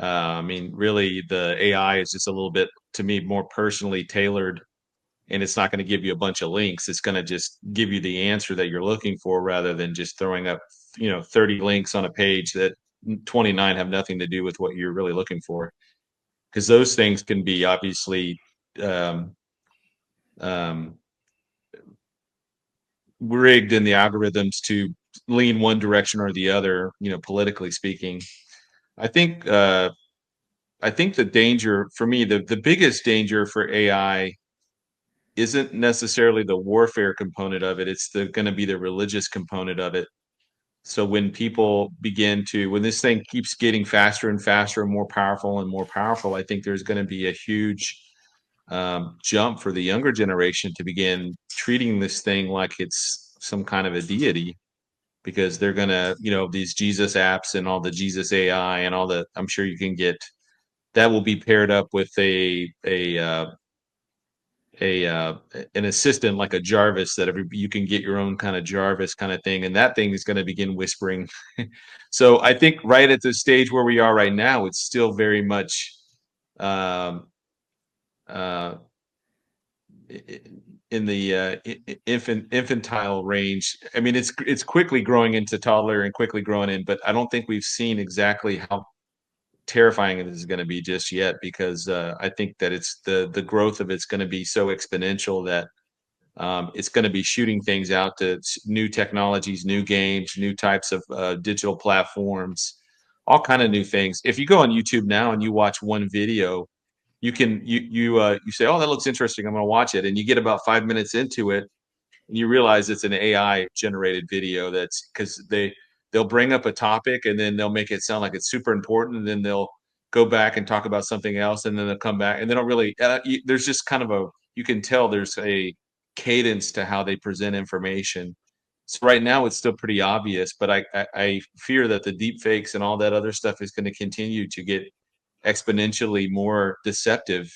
I mean, really, the AI is just a little bit, to me, more personally tailored, and it's not going to give you a bunch of links. It's going to just give you the answer that you're looking for, rather than just throwing up, 30 links on a page that 29 have nothing to do with what you're really looking for. Because those things can be obviously rigged in the algorithms to lean one direction or the other, politically speaking. I think the danger for me, the biggest danger for AI isn't necessarily the warfare component of it. It's going to be the religious component of it. So when people when this thing keeps getting faster and faster and more powerful, I think there's going to be a huge jump for the younger generation to begin treating this thing like it's some kind of a deity, because they're going to, these Jesus apps and all the Jesus AI and all the, I'm sure you can get, that will be paired up with an assistant like a Jarvis, that you can get your own kind of Jarvis kind of thing, and that thing is going to begin whispering. So I think right at the stage where we are right now, it's still very much in the infantile range. I mean, it's quickly growing into toddler and quickly growing in, but I don't think we've seen exactly how terrifying it is going to be just yet, because I think that it's the growth of it's going to be so exponential that it's going to be shooting things out to new technologies, new games, new types of digital platforms, all kind of new things. If you go on YouTube now and you watch one video, you say, oh, that looks interesting, I'm going to watch it, and you get about 5 minutes into it and you realize it's an AI generated video. That's because they'll bring up a topic and then they'll make it sound like it's super important, and then they'll go back and talk about something else, and then they'll come back, and they don't really there's just kind of you can tell there's a cadence to how they present information. So right now it's still pretty obvious, but I fear that the deep fakes and all that other stuff is going to continue to get exponentially more deceptive,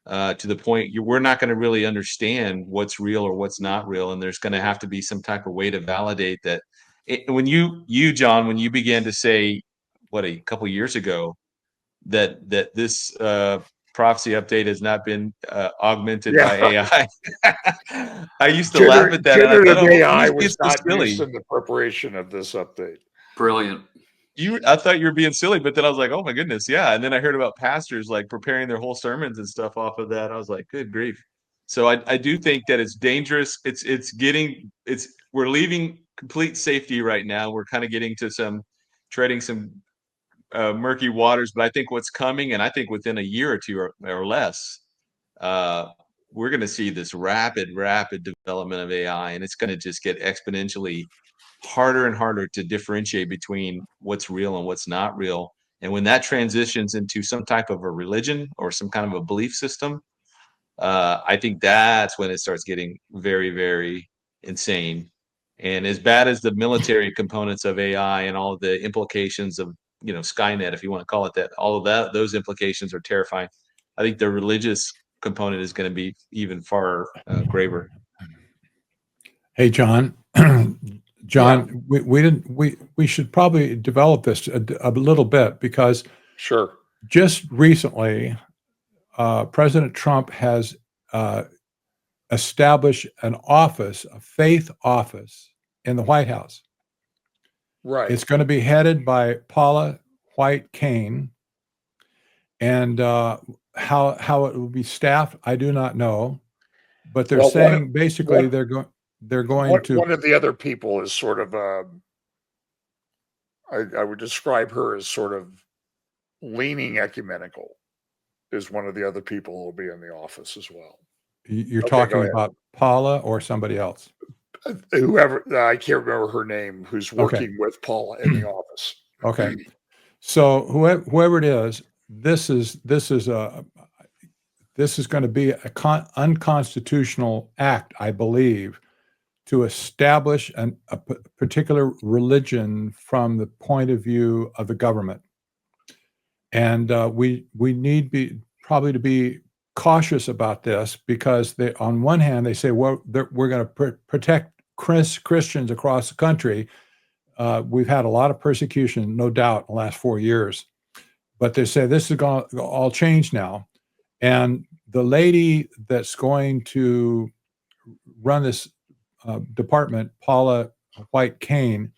to the point we're not going to really understand what's real or what's not real, and there's going to have to be some type of way to validate that. When John, when you began to say, what, a couple of years ago, that this prophecy update has not been augmented by AI, I used to laugh at that. Generative AI it's was so not silly. used in the preparation of this update. Brilliant. I thought you were being silly, but then I was like, oh my goodness, yeah. And then I heard about pastors like preparing their whole sermons and stuff off of that. I was like, good grief. So I do think that it's dangerous. We're leaving complete safety right now. We're kind of getting to treading some murky waters, but I think what's coming, and I think within a year or two or less, we're going to see this rapid development of AI, and it's going to just get exponentially harder and harder to differentiate between what's real and what's not real. And when that transitions into some type of a religion or some kind of a belief system, I think that's when it starts getting very, very insane. And as bad as the military components of AI and all of the implications of, Skynet, if you want to call it that, all of that, those implications are terrifying. I think the religious component is going to be even far graver. Hey, John. John, we should probably develop this a little bit, because Sure. just recently, President Trump has established an office, a faith office in the White House. Right. It's going to be headed by Paula White Cain, and how it will be staffed, I do not know, but they're saying basically they're going to. One of the other people is sort of I would describe her as sort of leaning ecumenical. Is one of the other people who will be in the office as well. You're Okay, talking about Paula or somebody else? Whoever, I can't remember her name, who's working with Paula in the office. Okay. So whoever it is, this is going to be a unconstitutional act, I believe, to establish a particular religion from the point of view of the government. And we need probably to be cautious about this, because on one hand, they say, well, we're going to protect Christians across the country. We've had a lot of persecution, no doubt, in the last 4 years. But they say this is going to all change now. And the lady that's going to run this department, Paula White Cain,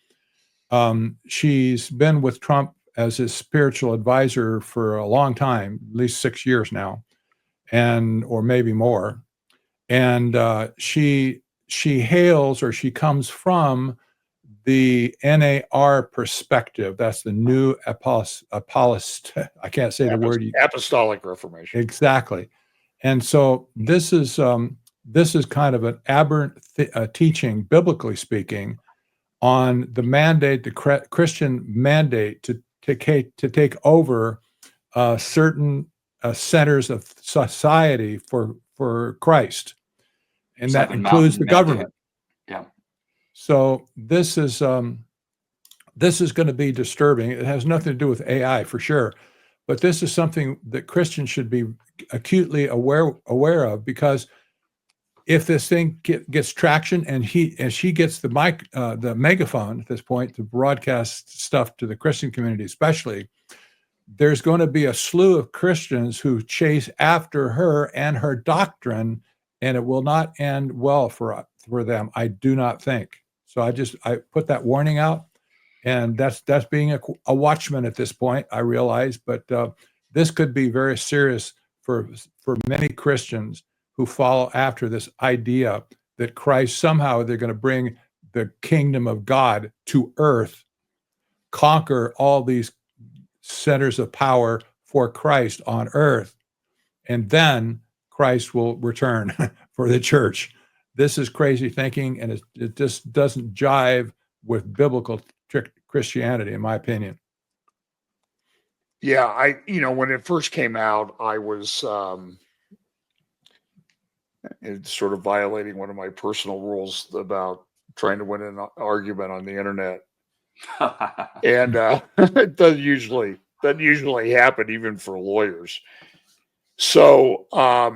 she's been with Trump as his spiritual advisor for a long time, at least 6 years now, or maybe more. And she hails, or she comes from, the NAR perspective. That's the new I can't say the word. Apostolic Reformation. Exactly. And so this is kind of an aberrant teaching, biblically speaking, on the mandate, the Christian mandate to take over certain centers of society for Christ, and that includes the government. Yeah. So this is going to be disturbing. It has nothing to do with AI for sure, but this is something that Christians should be acutely aware of, because if this thing gets traction and she gets the megaphone at this point to broadcast stuff to the Christian community, especially, there's going to be a slew of Christians who chase after her and her doctrine, and it will not end well for them, I do not think. So I put that warning out, and that's being a watchman at this point, I realize, but this could be very serious for many Christians who follow after this idea that Christ, somehow they're going to bring the kingdom of God to earth, conquer all these centers of power for Christ on earth, and then Christ will return for the church. This is crazy thinking, and it just doesn't jive with biblical Christianity, in my opinion. Yeah, when it first came out, I was it's sort of violating one of my personal rules about trying to win an argument on the internet. And it doesn't usually happen, even for lawyers. So I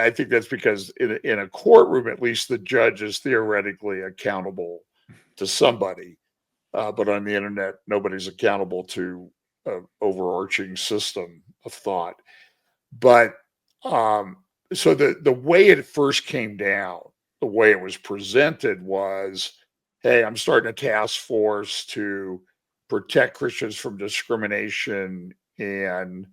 think that's because in a courtroom, at least, the judge is theoretically accountable to somebody, but on the internet, nobody's accountable to an overarching system of thought. But so the way it first came down, the way it was presented was, hey, I'm starting a task force to protect Christians from discrimination and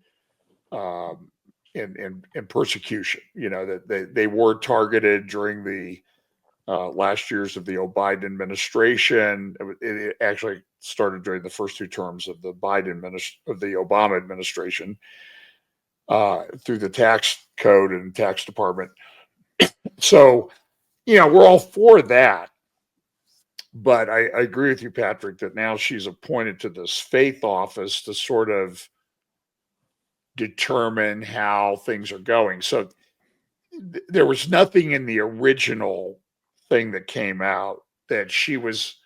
um, and persecution. You know, that they were targeted during the last years of the Biden administration. It actually started during the first 2 terms of the Obama administration through the tax code and tax department. So, you know, we're all for that. But I agree with you, Patrick, that now she's appointed to this faith office to sort of determine how things are going. So there was nothing in the original thing that came out that she was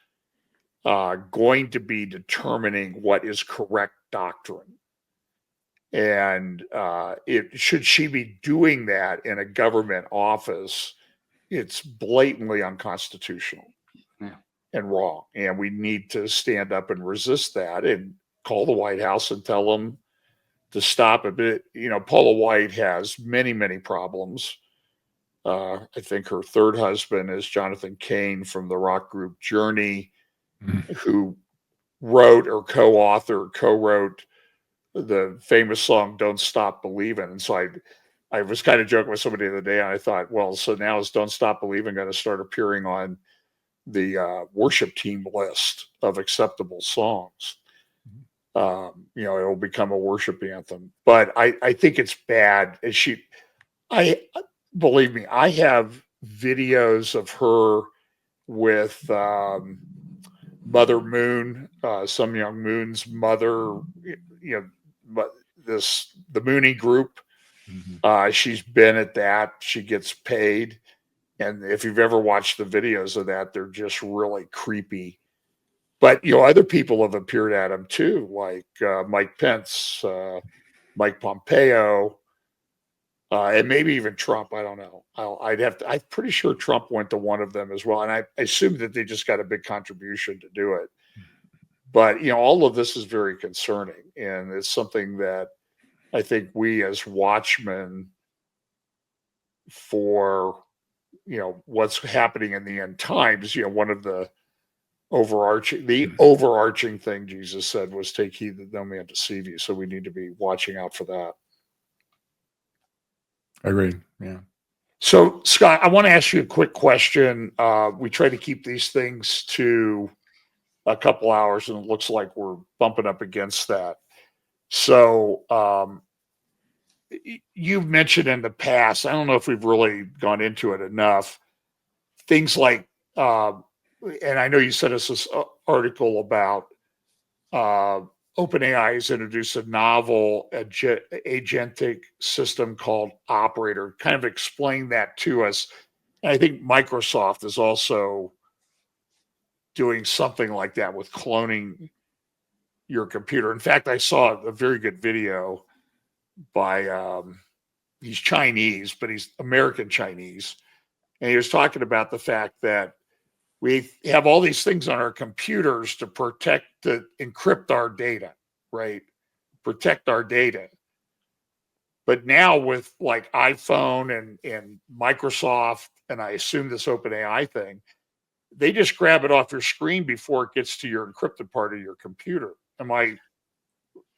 going to be determining what is correct doctrine. And should she be doing that in a government office, it's blatantly unconstitutional and wrong. And we need to stand up and resist that and call the White House and tell them to stop it. But, you know, Paula White has many, many problems. I think her third husband is Jonathan Cain from the rock group Journey, who wrote or co-wrote the famous song "Don't Stop Believing." And so I was kind of joking with somebody the other day, and I thought, well, so now is "Don't Stop Believing" going to start appearing on the worship team list of acceptable songs? You know, it will become a worship anthem. But I think it's bad. Believe me, I have videos of her with Mother Moon, Some Young Moon's mother, you know, the Mooney group. She's been at that. She gets paid. And if you've ever watched the videos of that, they're just really creepy. But, you know, other people have appeared at them too, like Mike Pence, Mike Pompeo, and maybe even Trump. I don't know. I'm pretty sure Trump went to one of them as well. And I assume that they just got a big contribution to do it. But, you know, all of this is very concerning. And it's something that I think we as watchmen for, you know, what's happening in the end times, you know, one of the overarching thing Jesus said was take heed that no man deceive you. So we need to be watching out for that. Agreed. Yeah. So, Scott, I want to ask you a quick question. We try to keep these things to a couple hours, and it looks like we're bumping up against that. So, you've mentioned in the past, I don't know if we've really gone into it enough, things like, and I know you sent us this article about OpenAI has introduced a novel agentic system called Operator. Kind of explain that to us. And I think Microsoft is also doing something like that with cloning your computer. In fact, I saw a very good video by he's Chinese, but he's American Chinese, and he was talking about the fact that we have all these things on our computers to encrypt our data, right? Protect our data. But now with like iPhone and Microsoft, and I assume this OpenAI thing, they just grab it off your screen before it gets to your encrypted part of your computer. Am I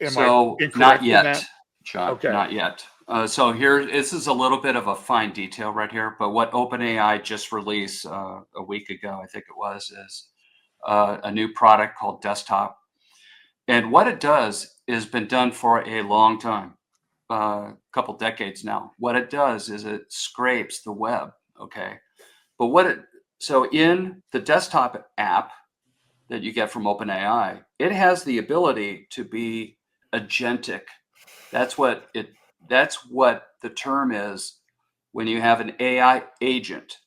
incorrect not in yet, that? John, Okay. not yet. So here, this is a little bit of a fine detail right here, but what OpenAI just released a week ago, I think it was, is a new product called Desktop. And what it does is been done for a long time, a couple decades now. What it does is it scrapes the web, okay? But so in the Desktop app that you get from OpenAI, it has the ability to be agentic. That's what the term is when you have an AI agent.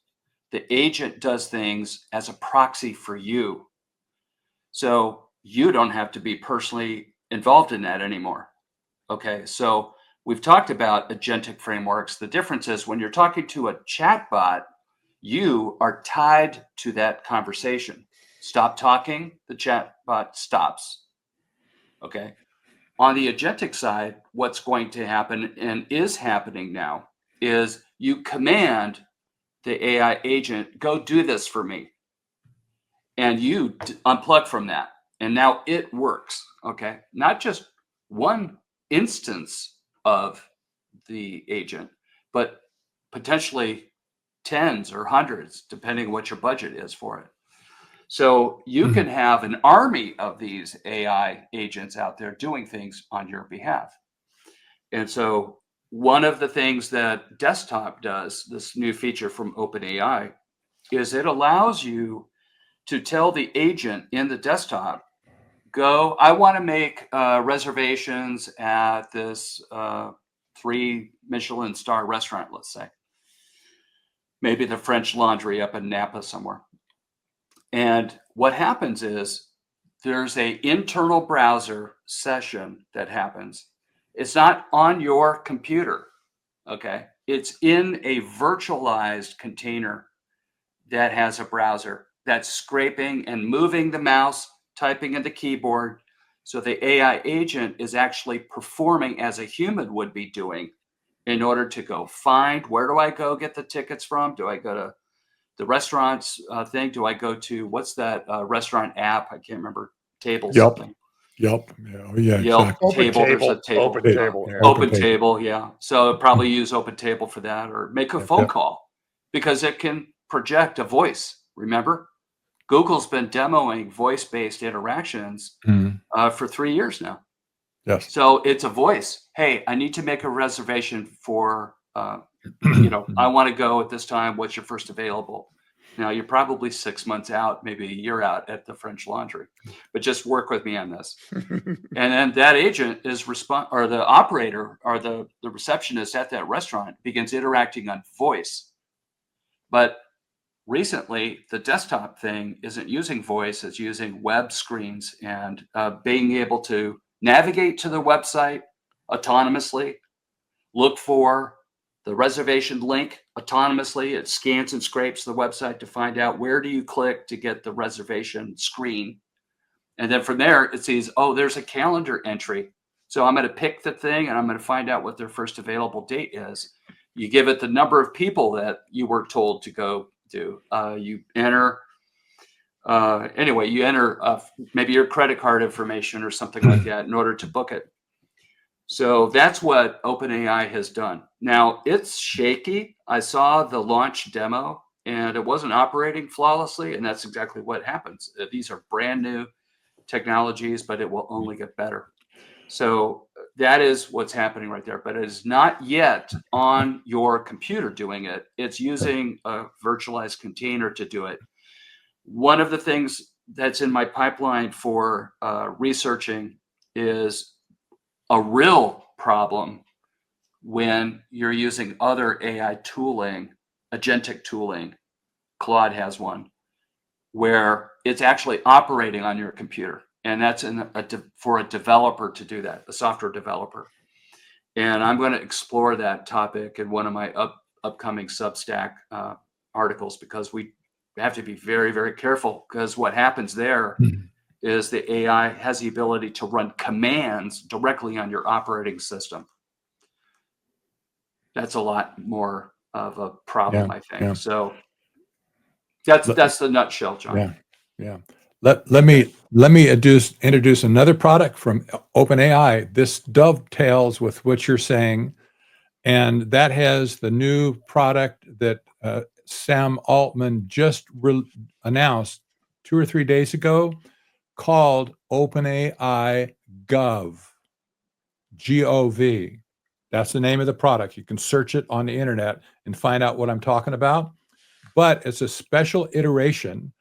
The agent does things as a proxy for you. So you don't have to be personally involved in that anymore. Okay, so we've talked about agentic frameworks. The difference is when you're talking to a chatbot, you are tied to that conversation. Stop talking, the chatbot stops. Okay. On the agentic side, what's going to happen and is happening now is you command the AI agent, go do this for me. and you unplug from that, and now it works. Okay, not just one instance of the agent, but potentially tens or hundreds, depending what your budget is for it. So you can have an army of these AI agents out there doing things on your behalf. And so one of the things that desktop does, this new feature from OpenAI, is it allows you to tell the agent in the desktop, go, I want to make reservations at this 3 Michelin star restaurant, let's say. Maybe the French Laundry up in Napa somewhere. And what happens is there's a internal browser session that happens. It's not on your computer, okay? It's in a virtualized container that has a browser that's scraping and moving the mouse, typing in the keyboard. So the AI agent is actually performing as a human would be doing in order to go find, where do I go get the tickets from? Do I go to the restaurants thing? Do I go to, what's that restaurant app? I can't remember, table Yelp. something. Yelp. Yeah, Yelp exactly. table, there's a table. Open table. Yeah, Yeah. Open table, yeah. So probably use Open Table for that, or make a Yep, phone yep. call, because it can project a voice. Remember, Google's been demoing voice-based interactions Mhm. for 3 years now. Yes. So it's a voice. Hey, I need to make a reservation for, I want to go at this time. What's your first available? Now you're probably 6 months out, maybe a year out at the French Laundry, but just work with me on this. And then that agent is or the operator or the receptionist at that restaurant begins interacting on voice. But recently, the desktop thing isn't using voice; it's using web screens and being able to navigate to the website autonomously, look for the reservation link autonomously. It scans and scrapes the website to find out where do you click to get the reservation screen. And then from there, it sees, oh, there's a calendar entry. So I'm going to pick the thing and I'm going to find out what their first available date is. You give it the number of people that you were told to go do. You enter, you enter maybe your credit card information or something like that in order to book it. So that's what OpenAI has done. Now, it's shaky. I saw the launch demo and it wasn't operating flawlessly. And that's exactly what happens. These are brand new technologies, but it will only get better. So that is what's happening right there. But it is not yet on your computer doing it. It's using a virtualized container to do it. One of the things that's in my pipeline for researching is a real problem when you're using other AI tooling, agentic tooling. Claude has one where it's actually operating on your computer. And that's for a developer to do that, a software developer. And I'm going to explore that topic in one of my upcoming Substack articles, because we have to be very, very careful, because what happens there is the AI has the ability to run commands directly on your operating system. That's a lot more of a problem, I think. Yeah. So that's the nutshell, John. Yeah. Let me introduce another product from OpenAI. This dovetails with what you're saying, and that has the new product that Sam Altman just announced 2 or 3 days ago, called OpenAI Gov. G-O-V. That's the name of the product. You can search it on the internet and find out what I'm talking about. But it's a special iteration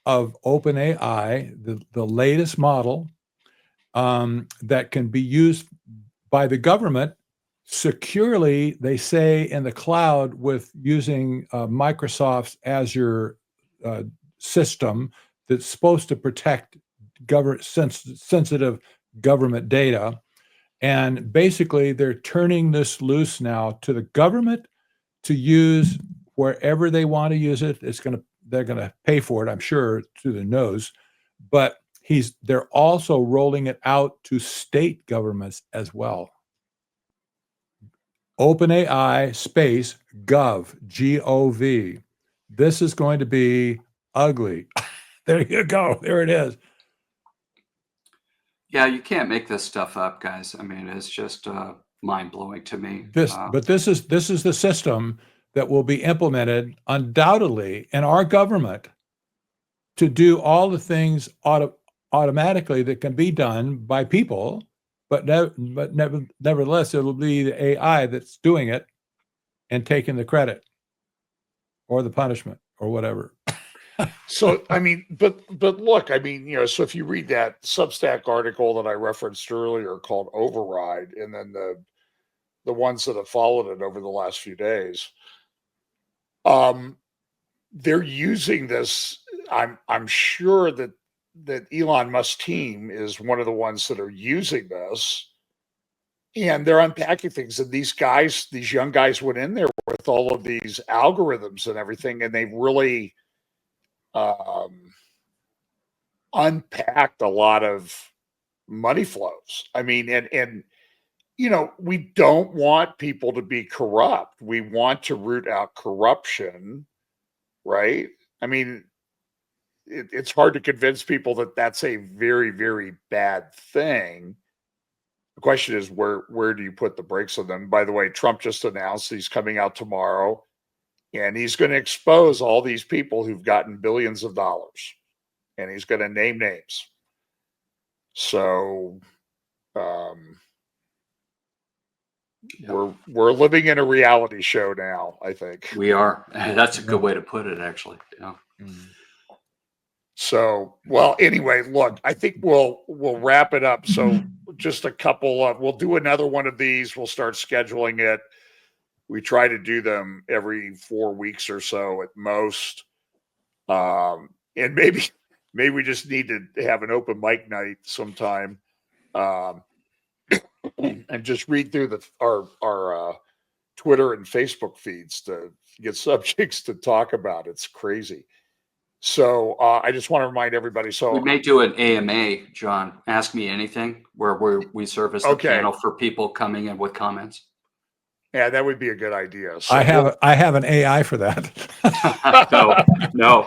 of OpenAI, the latest model that can be used by the government securely, they say, in the cloud with using Microsoft's Azure system that's supposed to protect sensitive government data. And basically, they're turning this loose now to the government to use wherever they want to use it. They're going to pay for it, I'm sure, through the nose. But they're also rolling it out to state governments as well. OpenAI space Gov, G-O-V. This is going to be ugly. There you go. There it is. Yeah, you can't make this stuff up, guys. I mean, it's just mind blowing to me. But this is the system that will be implemented undoubtedly in our government to do all the things automatically that can be done by people, but nevertheless, it'll be the AI that's doing it and taking the credit or the punishment or whatever. So, I mean, but look, I mean, so if you read that Substack article that I referenced earlier called Override, and then the ones that have followed it over the last few days, they're using this. I'm sure that Elon Musk's team is one of the ones that are using this, and they're unpacking things. And these young guys went in there with all of these algorithms and everything, and they really unpacked a lot of money flows. I mean, and we don't want people to be corrupt. We want to root out corruption, right? I mean, it's hard to convince people that that's a very, very bad thing. The question is, where do you put the brakes on them? By the way, Trump just announced he's coming out tomorrow, and he's going to expose all these people who've gotten billions of dollars, and he's going to name names. So we're living in a reality show now, I think. We are. That's a good way to put it, actually. Yeah. So, well, anyway, look, I think we'll wrap it up. So just a couple of, we'll do another one of these. We'll start scheduling it. We try to do them every 4 weeks or so at most. And maybe we just need to have an open mic night sometime. And just read through our Twitter and Facebook feeds to get subjects to talk about. It's crazy. So I just want to remind everybody. So we may do an AMA, John. Ask Me Anything, where we serve as the panel for people coming in with comments. Yeah, that would be a good idea. So I have an AI for that. No.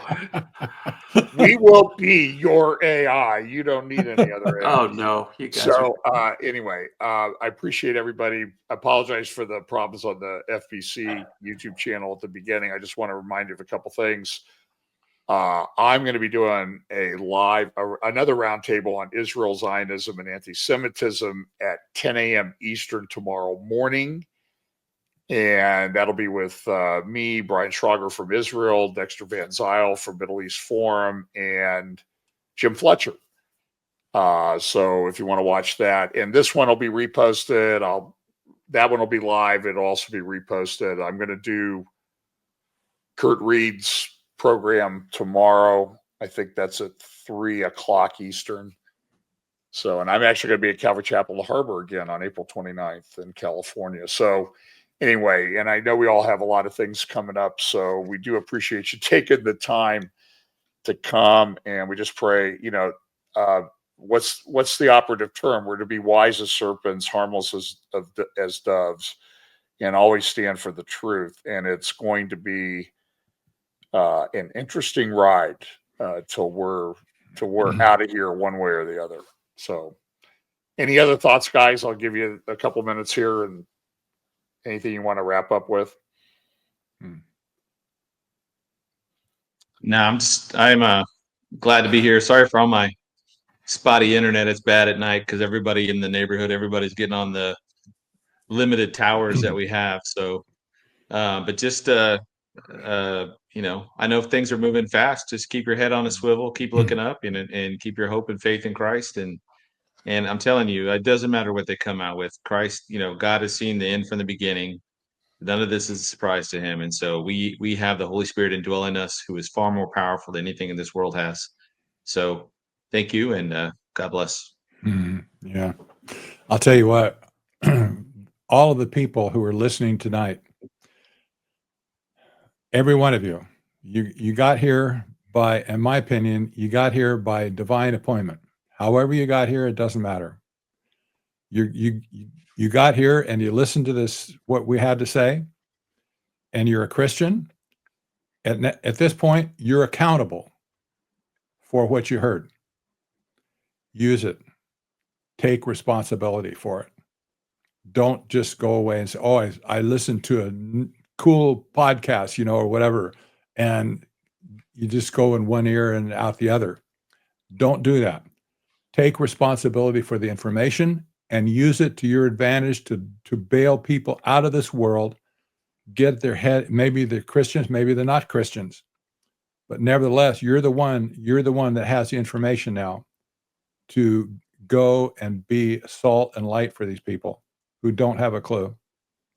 We will be your AI. You don't need any other AI. Oh no, you guys. So anyway, I appreciate everybody. I apologize for the problems on the FBC YouTube channel at the beginning. I just want to remind you of a couple things. I'm going to be doing another roundtable on Israel, Zionism, and anti-Semitism at 10 a.m. Eastern tomorrow morning. And that'll be with me, Brian Schrager from Israel, Dexter Van Zyl from Middle East Forum, and Jim Fletcher. So if you want to watch that, and this one will be reposted, that one will be live. It'll also be reposted. I'm going to do Kurt Reed's program tomorrow. I think that's at 3:00 Eastern. So, and I'm actually going to be at Calvary Chapel, La Harbor again on April 29th in California. So anyway, and I know we all have a lot of things coming up, so we do appreciate you taking the time to come, and we just pray, what's the operative term? We're to be wise as serpents, harmless as doves, and always stand for the truth. And it's going to be an interesting ride till we're out of here one way or the other. So any other thoughts, guys? I'll give you a couple minutes here, and anything you want to wrap up with? No, I'm glad to be here. Sorry for all my spotty internet. It's bad at night because everybody in the neighborhood, everybody's getting on the limited towers that we have. So, but just I know things are moving fast. Just keep your head on a swivel, keep looking up, and keep your hope and faith in Christ. And I'm telling you, it doesn't matter what they come out with. Christ, God has seen the end from the beginning. None of this is a surprise to him. And so we have the Holy Spirit indwelling us, who is far more powerful than anything in this world has. So thank you, and God bless. Yeah. I'll tell you what, all of the people who are listening tonight, every one of you, you got here by, in my opinion, you got here by divine appointment. However you got here, it doesn't matter. You got here and you listened to this, what we had to say, and you're a Christian. At this point, you're accountable for what you heard. Use it. Take responsibility for it. Don't just go away and say, oh, I listened to a cool podcast, you know, or whatever, and you just go in one ear and out the other. Don't do that. Take responsibility for the information and use it to your advantage to bail people out of this world, get their head, maybe they're Christians, maybe they're not Christians. But nevertheless, you're the one that has the information now to go and be salt and light for these people who don't have a clue.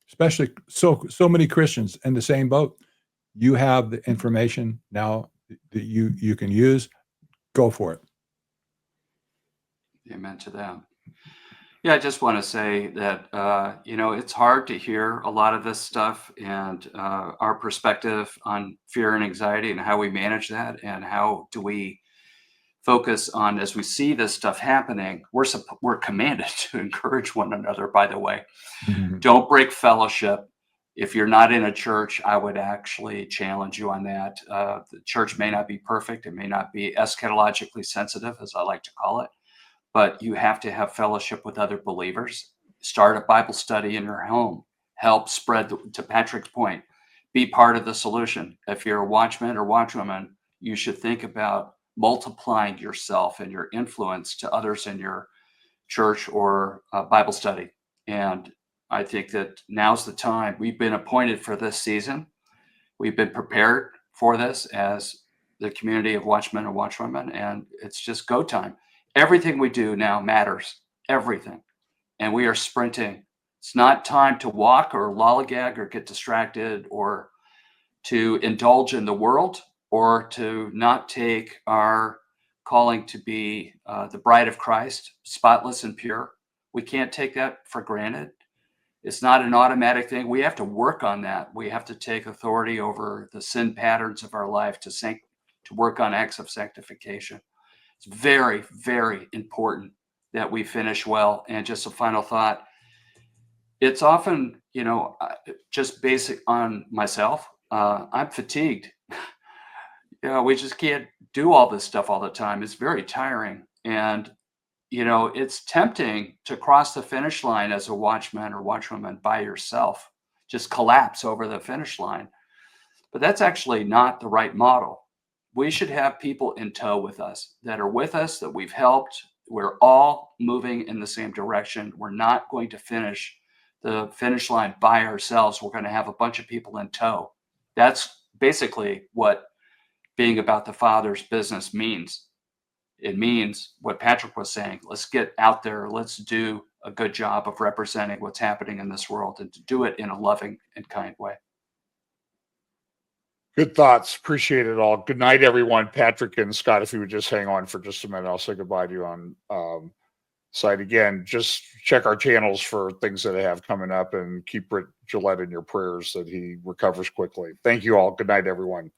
Especially so many Christians in the same boat. You have the information now that you can use. Go for it. Amen to that. Yeah, I just want to say that, it's hard to hear a lot of this stuff, and our perspective on fear and anxiety and how we manage that, and how do we focus on, as we see this stuff happening, we're commanded to encourage one another, by the way. Mm-hmm. Don't break fellowship. If you're not in a church, I would actually challenge you on that. The church may not be perfect. It may not be eschatologically sensitive, as I like to call it, but you have to have fellowship with other believers. Start a Bible study in your home. Help spread, to Patrick's point, be part of the solution. If you're a watchman or watchwoman, you should think about multiplying yourself and your influence to others in your church or Bible study. And I think that now's the time. We've been appointed for this season. We've been prepared for this as the community of watchmen and watchwomen, and it's just go time. Everything we do now matters, everything. And we are sprinting. It's not time to walk or lollygag or get distracted or to indulge in the world or to not take our calling to be the bride of Christ, spotless and pure. We can't take that for granted. It's not an automatic thing. We have to work on that. We have to take authority over the sin patterns of our life to work on acts of sanctification. It's very, very important that we finish well. And just a final thought, it's often, just basic on myself. I'm fatigued. We just can't do all this stuff all the time. It's very tiring. And, it's tempting to cross the finish line as a watchman or watchwoman by yourself, just collapse over the finish line. But that's actually not the right model. We should have people in tow with us, that are with us, that we've helped. We're all moving in the same direction. We're not going to finish the finish line by ourselves. We're going to have a bunch of people in tow. That's basically what being about the Father's business means. It means what Patrick was saying. Let's get out there. Let's do a good job of representing what's happening in this world, and to do it in a loving and kind way. Good thoughts. Appreciate it all. Good night, everyone. Patrick and Scott, if you would just hang on for just a minute, I'll say goodbye to you on site again. Just check our channels for things that I have coming up, and keep Britt Gillette in your prayers that he recovers quickly. Thank you all. Good night, everyone.